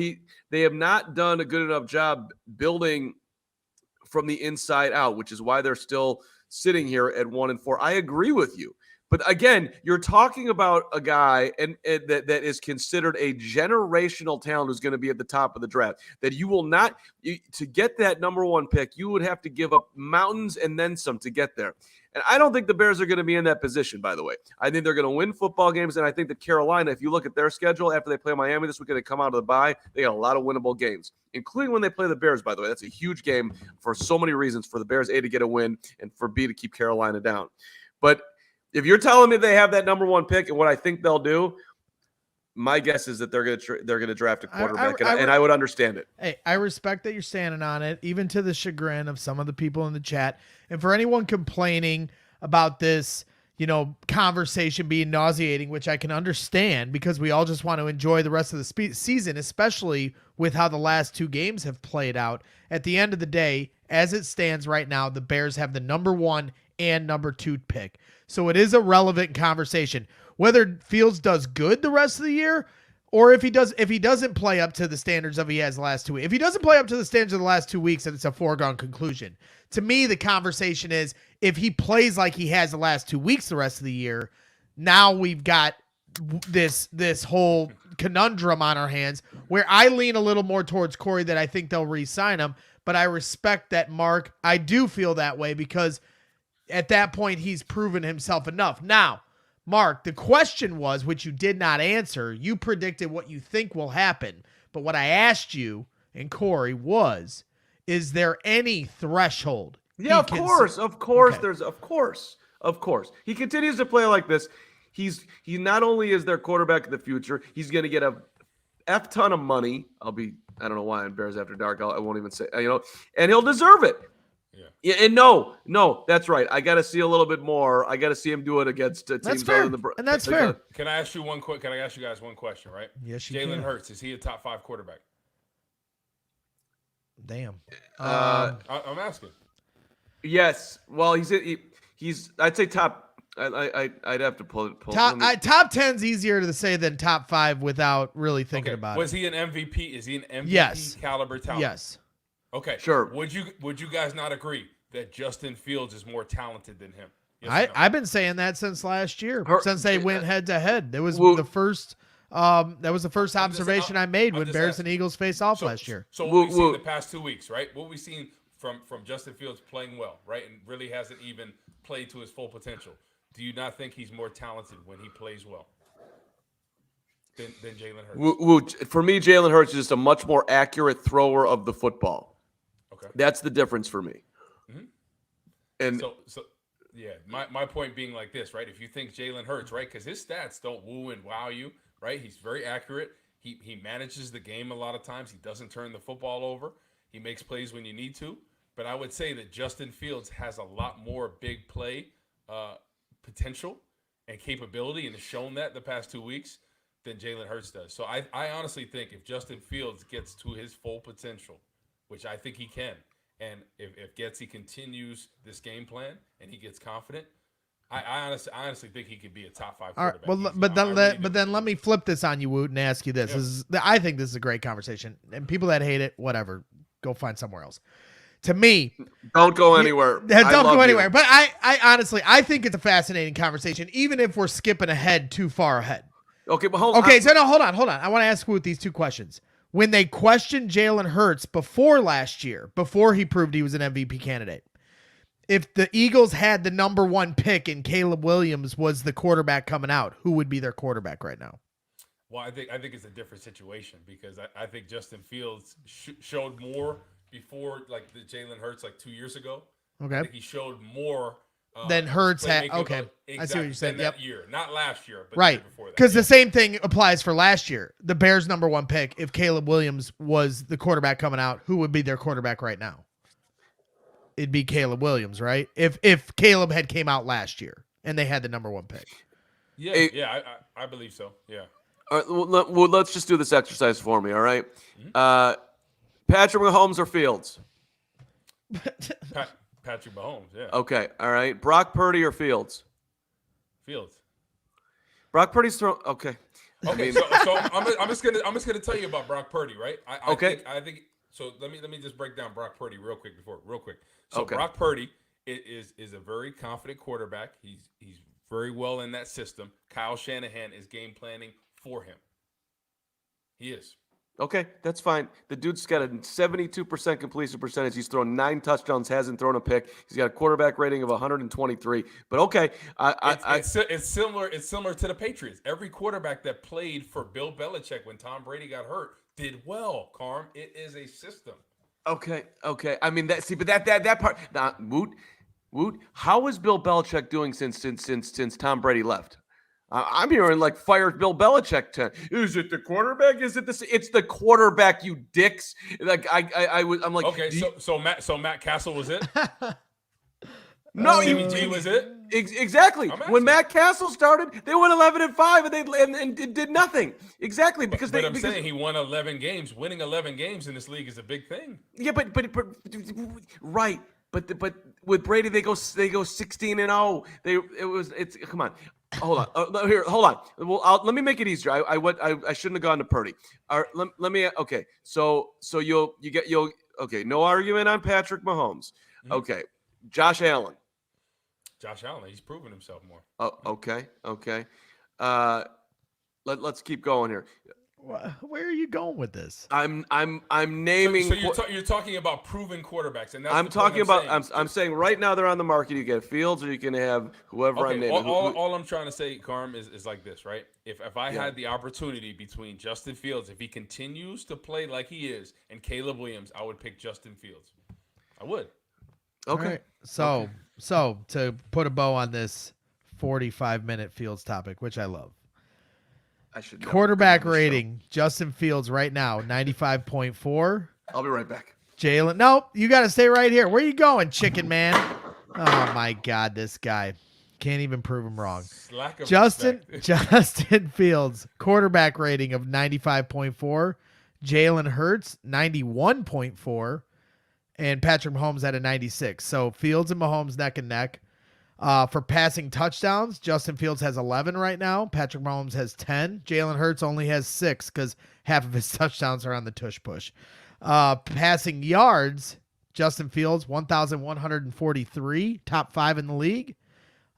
they have not done a good enough job building from the inside out, which is why they're still sitting here at 1-4. I agree with you. But again, you're talking about a guy that is considered a generational talent who's going to be at the top of the draft. That you will not to get that number 1 pick, you would have to give up mountains and then some to get there. And I don't think the Bears are going to be in that position, by the way. I think they're going to win football games, and I think that Carolina, if you look at their schedule after they play Miami this weekend, they come out of the bye, they got a lot of winnable games, including when they play the Bears, by the way. That's a huge game for so many reasons, for the Bears, A, to get a win, and for B, to keep Carolina down. But if you're telling me they have that number 1 pick and what I think they'll do, my guess is that they're going to draft a quarterback, and I would understand it. Hey, I respect that you're standing on it, even to the chagrin of some of the people in the chat. And for anyone complaining about this, conversation being nauseating, which I can understand because we all just want to enjoy the rest of the season, especially with how the last 2 games have played out. At the end of the day, as it stands right now, the Bears have the number 1 and number 2 pick. So it is a relevant conversation. Whether Fields does good the rest of the year, or if he doesn't play up to the standards of he has the last 2 weeks. If he doesn't play up to the standards of the last 2 weeks, then it's a foregone conclusion. To me, the conversation is if he plays like he has the last 2 weeks the rest of the year, now we've got this whole conundrum on our hands where I lean a little more towards Corey that I think they'll re-sign him, but I respect that, Mark. I do feel that way because at that point he's proven himself enough. Now, Mark, the question was, which you did not answer, you predicted what you think will happen, but what I asked you and Corey was, is there any threshold? Yeah, of course. Okay. There's of course. He continues to play like this. He not only is their quarterback of the future, he's going to get a F ton of money. I don't know why on Bears After Dark. I won't even say, and he'll deserve it. Yeah. And no, that's right. I got to see a little bit more. I got to see him do it against teams. That's fair. And that's fair. Can I ask you guys one question, right? Yes, you Jalen can. Hurts, is he a top 5 quarterback? Damn. I'm asking. Yes. Well, he's I'd say top. I'd have to pull top 10's easier to say than top 5 without really thinking about it. Was he an MVP? Is he an MVP Yes. caliber talent? Yes. Okay. Sure. Would you guys not agree that Justin Fields is more talented than him? Yes I've been saying that since last year, since they went head to head. That was the first. That was the first observation I made when Bears and Eagles faced off last year. So what we've seen the past 2 weeks, right? What we've seen from Justin Fields playing well, right, and really hasn't even played to his full potential. Do you not think he's more talented when he plays well than Jalen Hurts? For me, Jalen Hurts is just a much more accurate thrower of the football. Okay, that's the difference for me. Mm-hmm. And so yeah, my point being like this, right? If you think Jalen Hurts, right, because his stats don't woo and wow you, right? He's very accurate. He manages the game a lot of times. He doesn't turn the football over. He makes plays when you need to. But I would say that Justin Fields has a lot more big play potential and capability, and has shown that the past 2 weeks than Jalen Hurts does. So I honestly think if Justin Fields gets to his full potential, which I think he can, and if Getsy continues this game plan and he gets confident, I honestly think he could be a top 5 quarterback. All right, but then let me flip this on you, Woot, and ask you this. Yeah. I think this is a great conversation, and people that hate it, whatever, go find somewhere else. To me, don't go anywhere. Don't go anywhere. You. But I honestly, I think it's a fascinating conversation, even if we're skipping ahead too far ahead. Okay, but hold on. I want to ask Woot these 2 questions. When they questioned Jalen Hurts before last year, before he proved he was an MVP candidate, if the Eagles had the number 1 pick and Caleb Williams was the quarterback coming out, who would be their quarterback right now? Well, I think it's a different situation because I think Justin Fields showed more before, like the Jalen Hurts, like 2 years ago. Okay. I think he showed more than Hurts had. Okay. Exactly, I see what you're saying. That year, not last year, but right. The year before that. Because the same thing applies for last year. The Bears' number 1 pick, if Caleb Williams was the quarterback coming out, who would be their quarterback right now? It'd be Caleb Williams, right? If Caleb had came out last year and they had the number 1 pick. Yeah, I believe so. Yeah. All right, well, let's just do this exercise for me, all right? Mm-hmm. Patrick Mahomes or Fields? Patrick Mahomes, yeah. Okay, all right. Brock Purdy or Fields? Fields. Brock Purdy's thrown. Okay. Okay, so I'm just gonna tell you about Brock Purdy, right? I think so. Let me just break down Brock Purdy real quick. So okay. Brock Purdy is a very confident quarterback. He's very well in that system. Kyle Shanahan is game planning for him. He is. Okay, that's fine. The dude's got a 72% completion percentage. He's thrown 9 touchdowns, hasn't thrown a pick. He's got a quarterback rating of 123. But okay, it's similar to the Patriots. Every quarterback that played for Bill Belichick when Tom Brady got hurt did well. Carm, it is a system. Okay. I mean that part. Now, Woot. How is Bill Belichick doing since Tom Brady left? I'm hearing like fire Bill Belichick. Is it the quarterback? Is it It's the quarterback, you dicks. Like I'm like okay. So Matt Castle was it. No, Jimmy G was it. Exactly. I'm When asking. Matt Castle started, they went 11-5 and did nothing. Exactly because But I'm saying he won 11 games. Winning 11 games in this league is a big thing. yeah, but right. But with Brady they go 16-0. It's come on. Hold on. Hold on. Well, let me make it easier. I shouldn't have gone to Purdy. All right, let me. Okay, so you'll okay. No argument on Patrick Mahomes. Mm-hmm. Okay, Josh Allen. Josh Allen, he's proven himself more. Oh, okay. Let's keep going here. Where are you going with this? I'm naming. So you're talking about proven quarterbacks, and that's I'm the point talking about. saying. I'm saying right now they're on the market. You get Fields, or you can have whoever I'm Okay, naming. all I'm trying to say, Carm, is like this, right? If I had the opportunity between Justin Fields, if he continues to play like he is, and Caleb Williams, I would pick Justin Fields. I would. Okay. All right. So to put a bow on this 45-minute Fields topic, which I love. I should never Quarterback go on this show. rating, Justin Fields right now, 95.4. I'll be right back. Jalen, no, you got to stay right here. Where you going, chicken man? Oh, my God, this guy. Can't even prove him wrong. Lack of Justin respect. Fields, quarterback rating of 95.4. Jalen Hurts, 91.4. And Patrick Mahomes at a 96. So Fields and Mahomes neck and neck. For passing touchdowns, Justin Fields has 11 right now. Patrick Mahomes has 10. Jalen Hurts only has 6 because half of his touchdowns are on the tush push. Passing yards, Justin Fields, 1,143, top 5 in the league.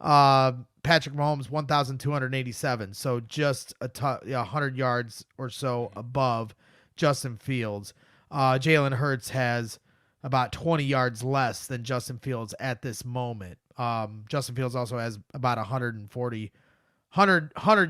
Patrick Mahomes, 1,287. So just 100 yards or so above Justin Fields. Jalen Hurts has about 20 yards less than Justin Fields at this moment. Justin Fields also has about 100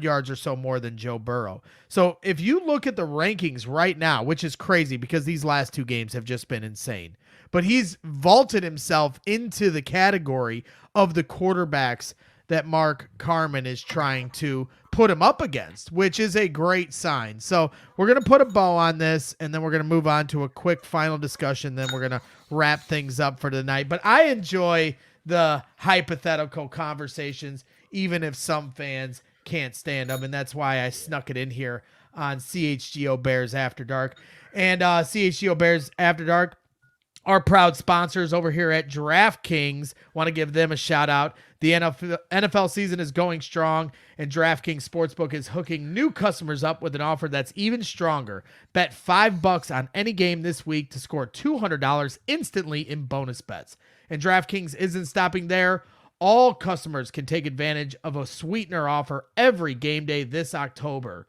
yards or so more than Joe Burrow. So if you look at the rankings right now, which is crazy because these last 2 games have just been insane, but he's vaulted himself into the category of the quarterbacks that Mark Carman is trying to put him up against, which is a great sign. So we're going to put a bow on this, and then we're going to move on to a quick final discussion. Then we're going to wrap things up for tonight. But I enjoy the hypothetical conversations, even if some fans can't stand them. And that's why I snuck it in here on CHGO Bears After Dark. And CHGO Bears After Dark, our proud sponsors over here at DraftKings, want to give them a shout out. The NFL season is going strong, and DraftKings Sportsbook is hooking new customers up with an offer that's even stronger. Bet $5 on any game this week to score $200 instantly in bonus bets. And DraftKings isn't stopping there. All customers can take advantage of a sweetener offer every game day this October.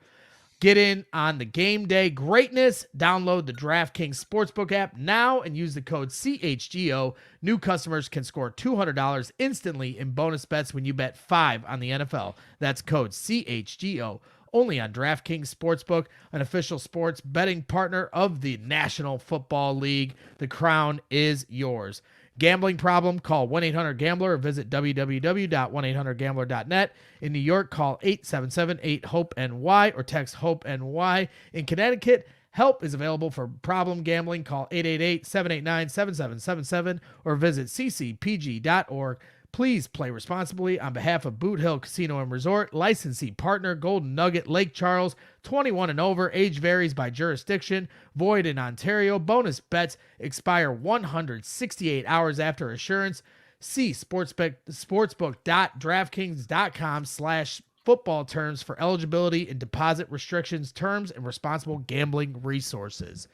Get in on the game day greatness. Download the DraftKings Sportsbook app now and use the code CHGO. New customers can score $200 instantly in bonus bets when you bet $5 on the NFL. That's code CHGO. Only on DraftKings Sportsbook, an official sports betting partner of the National Football League. The crown is yours. Gambling problem? Call 1-800-GAMBLER or visit www.1800gambler.net. In New York, call 877-8-HOPE-NY or text HOPE-NY. In Connecticut, help is available for problem gambling. Call 888-789-7777 or visit ccpg.org. Please play responsibly on behalf of Boot Hill Casino and Resort. Licensee partner Golden Nugget Lake Charles. 21 and over. Age varies by jurisdiction. Void in Ontario. Bonus bets expire 168 hours after assurance. See sportsbook.draftkings.com/football terms for eligibility and deposit restrictions, terms, and responsible gambling resources.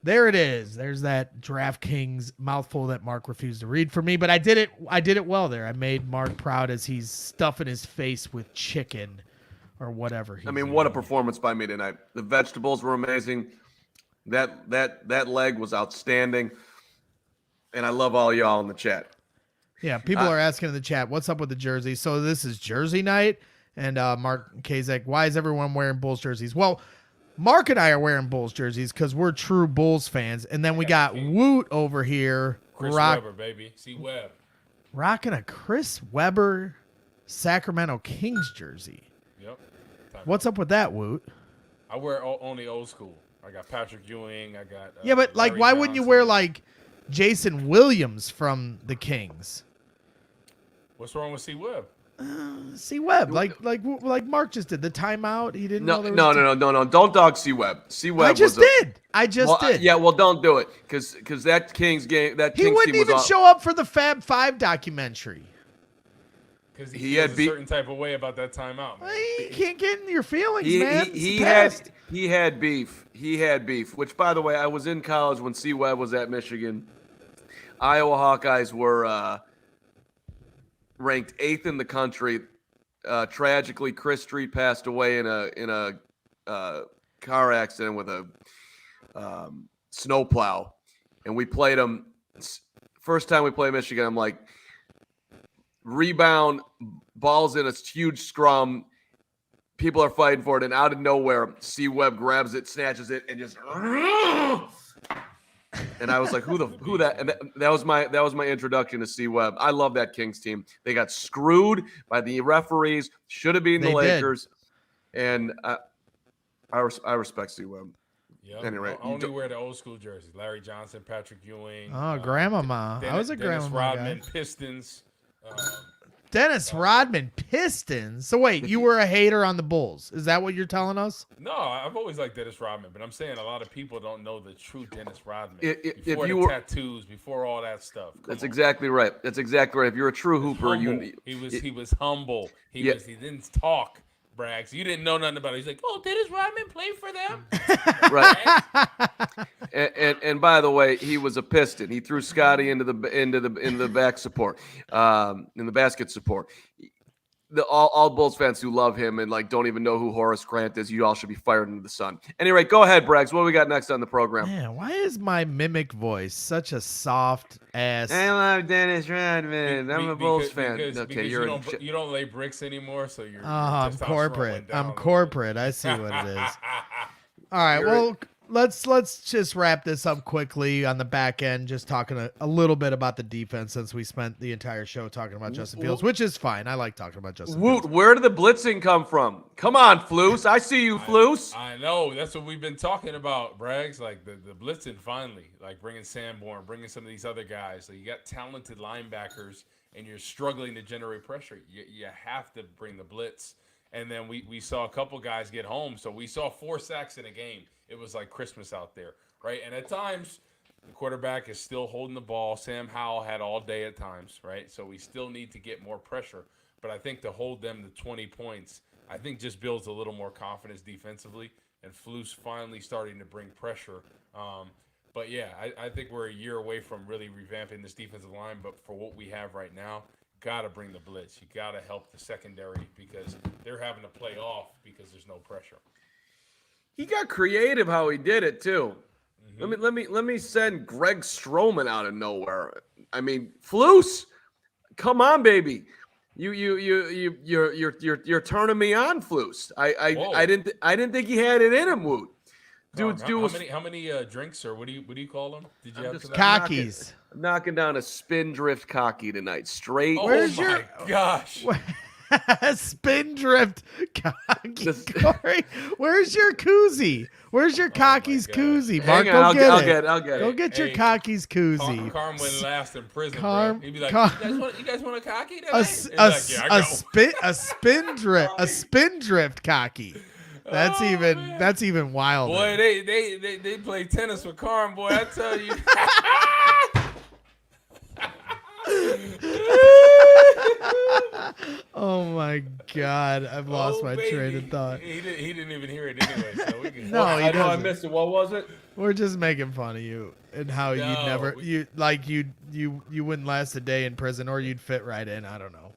There it is. There's that DraftKings mouthful that Mark refused to read for me, but I did it well there. I made Mark proud as he's stuffing his face with chicken or whatever. I mean, what a performance by me tonight. The vegetables were amazing. That leg was outstanding. And I love all y'all in the chat. Yeah, people are asking in the chat, what's up with the jersey? So this is jersey night. And Mark Kazek, why is everyone wearing Bulls jerseys? Well, Mark and I are wearing Bulls jerseys because we're true Bulls fans. And then we got Woot over here. Chris Webber, baby. See Webb. Rocking a Chris Webber Sacramento Kings jersey. Yep. What's up with that, Woot? I wear only old school. I got Patrick Ewing. I got yeah, but like, Larry why wouldn't you Johnson. wear like Jason Williams from the Kings? What's wrong with C Webb? C Webb, like Mark just did the timeout. He didn't know there was No. Don't dog C Webb. C Webb. I just did. Yeah, well, don't do it because that Kings game, that He Kings wouldn't team was even show up for the Fab Five documentary. Because he had a certain type of way about that timeout, man. You can't get in your feelings, man. He had beef. He had beef. Which, by the way, I was in college when C Webb was at Michigan. Iowa Hawkeyes were ranked 8th in the country. Tragically, Chris Street passed away in a car accident with a snowplow, and we played them. First time we played Michigan, I'm like, rebound, balls in a huge scrum. People are fighting for it, and out of nowhere, C Webb grabs it, snatches it, and just. And I was like, who that? And that was my introduction to C Webb. I love that Kings team. They got screwed by the referees. Should have been the Lakers, and I respect C Webb. Yeah. Anyway, I only wear the old school jerseys: Larry Johnson, Patrick Ewing. Oh, Grandmama. I was a Dennis Grandmama Rodman, guy. Pistons. Dennis Rodman, Pistons. So wait, you were a hater on the Bulls? Is that what you're telling us? No, I've always liked Dennis Rodman, but I'm saying a lot of people don't know the true Dennis Rodman. If you were tattoos, before all that stuff. That's exactly right. That's exactly right. If you're a true hooper, he was humble. He didn't talk. Brags. You didn't know nothing about it. He's like, oh, Dennis Rodman played for them? Right. and by the way, he was a Piston. He threw Scotty into the back support, in the basket support. All Bulls fans who love him and like don't even know who Horace Grant is, you all should be fired into the sun. Anyway, go ahead, Braggs. What do we got next on the program? Man, why is my mimic voice such a soft ass? I love Dennis Rodman. I'm a Bulls fan. Okay, you don't lay bricks anymore, so you're. I'm corporate. I'm corporate. I see what it is. All right. Well, let's just wrap this up quickly on the back end, just talking a little bit about the defense since we spent the entire show talking about Justin Fields, which is fine. I like talking about Justin Fields. Where did the blitzing come from? Come on, Floos. I see you, Floos. I know. That's what we've been talking about, Braggs. Like the blitzing finally, like bringing Sanborn, bringing some of these other guys. So you got talented linebackers, and you're struggling to generate pressure. You have to bring the blitz. And then we saw a couple guys get home. So we saw 4 sacks in a game. It was like Christmas out there, right? And at times, the quarterback is still holding the ball. Sam Howell had all day at times, right? So we still need to get more pressure. But I think to hold them to 20 points, I think just builds a little more confidence defensively. And Flus finally starting to bring pressure. But, yeah, I think we're a year away from really revamping this defensive line. But for what we have right now, got to bring the blitz. You got to help the secondary because they're having to play off because there's no pressure. He got creative how he did it too. Mm-hmm. Let me send Greg Stroman out of nowhere. I mean, Flus, come on, baby. You're turning me on, Flus. I didn't think he had it in him, Woot. Dude, how many drinks or what do you call them? Did you have cockies? I'm knocking down a spin drift cocky tonight. Straight. Oh my gosh. Spin drift cocky. Corey, where's your koozie? Where's your cockies koozie? Mark, I'll get it. Go get your cockies koozie. Carm went last in prison. He'd be like, you guys want a cocky today? A spin drift cocky. That's even wilder. Boy, they play tennis with Carm, boy. I tell you. Oh my God, I've lost my train of thought. He didn't even hear it anyway. So we can. No, he doesn't. I missed it. What was it? We're just making fun of you and how you wouldn't last a day in prison or you'd fit right in. I don't know.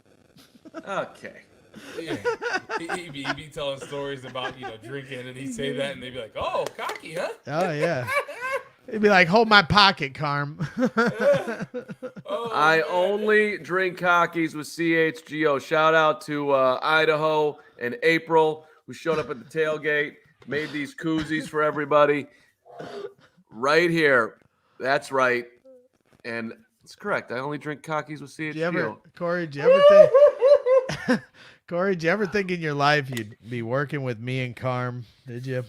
Okay. Yeah. He'd be telling stories about drinking, and he'd say that, and they'd be like, "Oh, cocky, huh?" Oh yeah. He'd be like, "Hold my pocket, Carm." I only drink cockies with CHGO. Shout out to Idaho and April, who showed up at the tailgate, made these koozies for everybody. Right here. That's right. And it's correct. I only drink cockies with CHGO. Corey, did you ever think in your life you'd be working with me and Carm? Did you?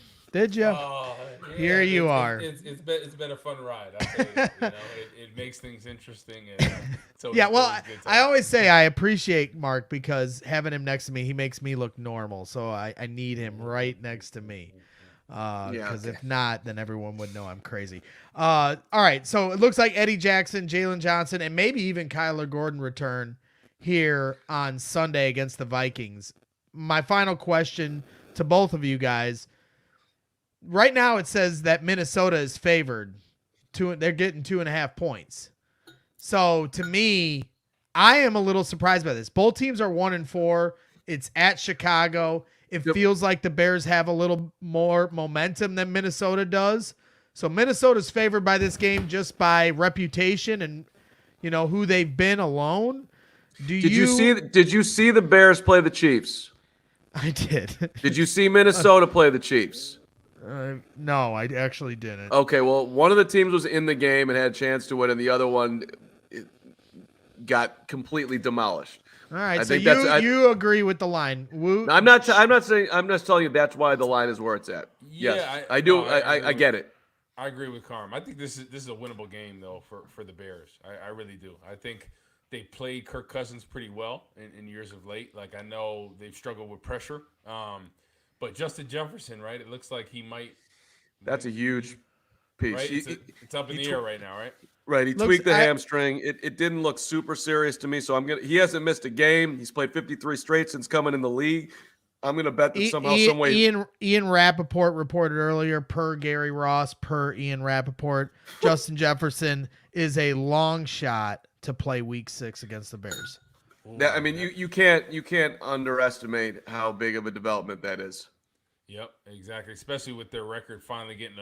Here you are. It's been a fun ride. I'll tell you that. It makes things interesting. And so Yeah, well, I always say I appreciate Mark because having him next to me, he makes me look normal. So I need him right next to me. Because if not, then everyone would know I'm crazy. All right, so it looks like Eddie Jackson, Jalen Johnson, and maybe even Kyler Gordon return here on Sunday against the Vikings. My final question to both of you guys. Right now it says that Minnesota is favored. They're getting 2.5 points. So to me, I am a little surprised by this. Both teams are 1-4. It's at Chicago. It feels like the Bears have a little more momentum than Minnesota does. So Minnesota's favored by this game just by reputation and who they've been alone. Did you see the Bears play the Chiefs? I did. Did you see Minnesota play the Chiefs? No, I actually didn't. Okay, well, one of the teams was in the game and had a chance to win, and the other one got completely demolished. All right, so you agree with the line? I'm not saying. I'm just telling you that's why the line is where it's at. Yeah, yes, I do. I get it. I agree with Carm. I think this is a winnable game though for the Bears. I really do. I think they played Kirk Cousins pretty well in years of late. Like I know they've struggled with pressure, but Justin Jefferson, right? It looks like he might. That's a huge piece. Right? It's up in the air right now, right? Right, he tweaked the hamstring. It didn't look super serious to me, so he hasn't missed a game. He's played 53 straight since coming in the league. I'm gonna bet that somehow, some way. Ian Rappaport reported earlier, per Gary Ross, per Ian Rappaport, Justin Jefferson is a long shot to play Week 6 against the Bears. I mean, you can't underestimate how big of a development that is. Yep, exactly. Especially with their record finally getting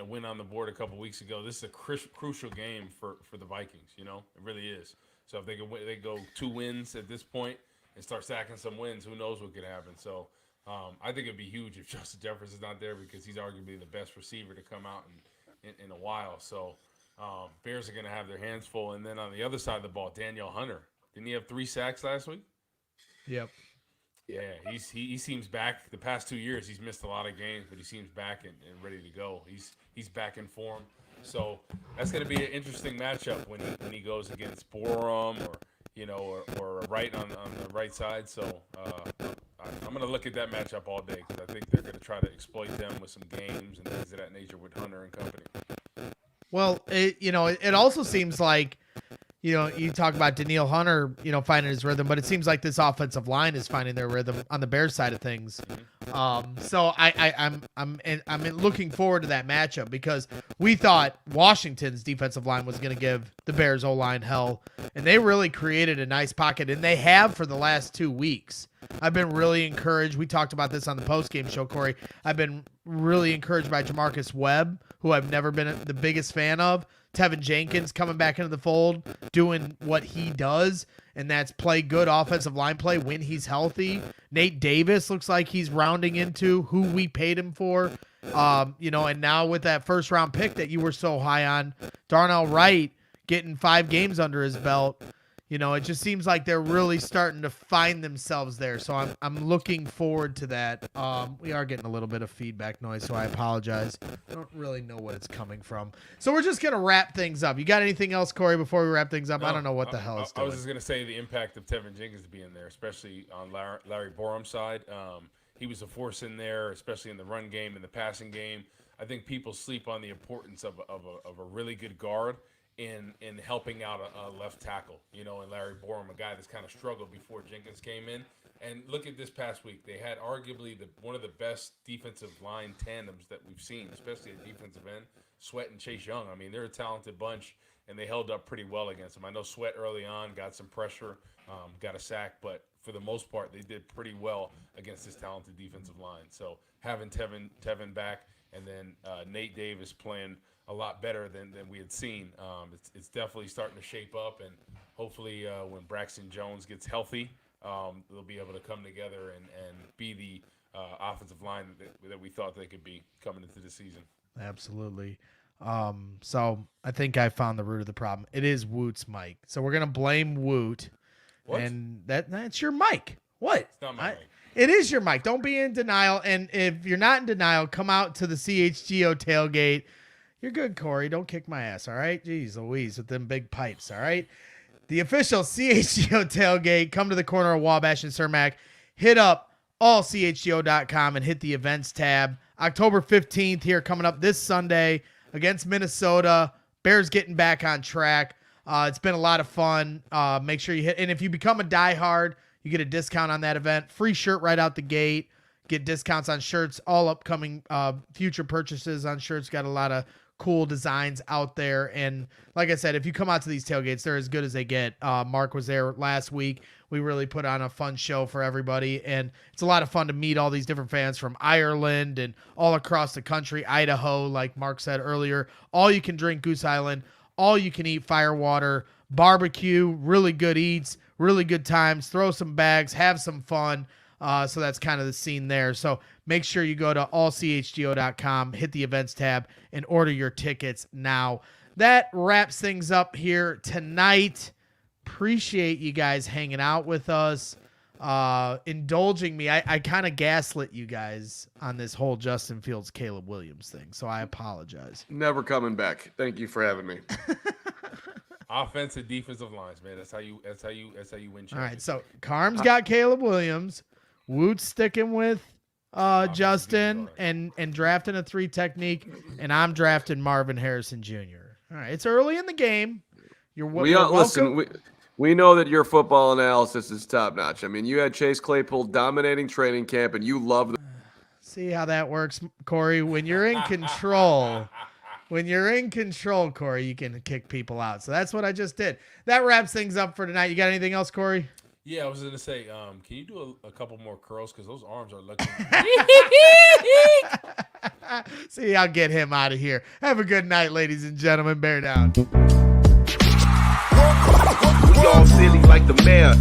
a win on the board a couple weeks ago. This is a crucial game for the Vikings. It really is. So if they go 2 wins at this point and start stacking some wins, who knows what could happen. So I think it'd be huge if Justin Jefferson's not there because he's arguably the best receiver to come out in a while. So Bears are going to have their hands full. And then on the other side of the ball, Daniel Hunter. Didn't he have 3 sacks last week? Yep. Yeah, he seems back. The past 2 years, he's missed a lot of games, but he seems back and ready to go. He's back in form. So that's going to be an interesting matchup when he goes against Borum or Wright on the right side. So I'm going to look at that matchup all day because I think they're going to try to exploit them with some games and things of that nature with Hunter and company. Well, it also seems like, you talk about Danielle Hunter, finding his rhythm, but it seems like this offensive line is finding their rhythm on the Bears side of things. So I'm looking forward to that matchup because we thought Washington's defensive line was going to give the Bears O-line hell, and they really created a nice pocket, and they have for the last 2 weeks. I've been really encouraged. We talked about this on the postgame show, Corey. I've been really encouraged by Jamarcus Webb, who I've never been the biggest fan of. Tevin Jenkins coming back into the fold, doing what he does, and that's play good offensive line play when he's healthy. Nate Davis looks like he's rounding into who we paid him for. And now with that first round pick that you were so high on, Darnell Wright getting 5 games under his belt. It just seems like they're really starting to find themselves there. So I'm looking forward to that. We are getting a little bit of feedback noise, so I apologize. I don't really know what it's coming from. So we're just going to wrap things up. You got anything else, Corey, before we wrap things up? No, I don't know what the hell it's doing. I was just going to say the impact of Tevin Jenkins being there, especially on Larry Borum's side. He was a force in there, especially in the run game and the passing game. I think people sleep on the importance of a really good guard in helping out a left tackle, and Larry Borum, a guy that's kind of struggled before Jenkins came in. And look at this past week. They had arguably one of the best defensive line tandems that we've seen, especially at defensive end, Sweat and Chase Young. I mean, they're a talented bunch, and they held up pretty well against them. I know Sweat early on got some pressure, got a sack, but for the most part, they did pretty well against this talented defensive line. So having Tevin back and then Nate Davis playing a lot better than we had seen. It's definitely starting to shape up, and hopefully when Braxton Jones gets healthy, they'll be able to come together and be the offensive line that we thought they could be coming into the season. Absolutely. So I think I found the root of the problem. It is Woot's mic. So we're going to blame Woot. What? And that's your mic. What? It's not my mic. It is your mic. Don't be in denial. And if you're not in denial, come out to the CHGO tailgate. You're good, Corey. Don't kick my ass, all right? Jeez Louise with them big pipes, all right? The official CHGO tailgate. Come to the corner of Wabash and Cermak. Hit up ALLCITY.com and hit the events tab. October 15th here coming up this Sunday against Minnesota. Bears getting back on track. It's been a lot of fun. Make sure you hit. And if you become a diehard, you get a discount on that event. Free shirt right out the gate. Get discounts on shirts. All upcoming future purchases on shirts. Got a lot of cool designs out there. And like I said, if you come out to these tailgates, they're as good as they get. Mark was there last week. We really put on a fun show for everybody. And it's a lot of fun to meet all these different fans from Ireland and all across the country, Idaho, like Mark said earlier. All you can drink Goose Island. All you can eat Firewater. Barbecue. Really good eats. Really good times. Throw some bags. Have some fun. So that's kind of the scene there. So make sure you go to allchgo.com, hit the events tab, and order your tickets now. That wraps things up here tonight. Appreciate you guys hanging out with us, indulging me. I kind of gaslit you guys on this whole Justin Fields, Caleb Williams thing, so I apologize. Never coming back. Thank you for having me. Offensive, defensive lines, man. That's how you win. All right, so Carm's got Caleb Williams. Woot's sticking with Justin and drafting a 3 technique, and I'm drafting Marvin Harrison Jr. All right, it's early in the game. You're welcome. Listen, we know that your football analysis is top notch. I mean, you had Chase Claypool dominating training camp, and you love the. See how that works, Corey. When you're in control. When you're in control, Corey, you can kick people out. So that's what I just did. That wraps things up for tonight. You got anything else, Corey? Yeah, I was going to say, can you do a couple more curls? Because those arms are looking. See, I'll get him out of here. Have a good night, ladies and gentlemen. Bear down. We all silly like the mayor.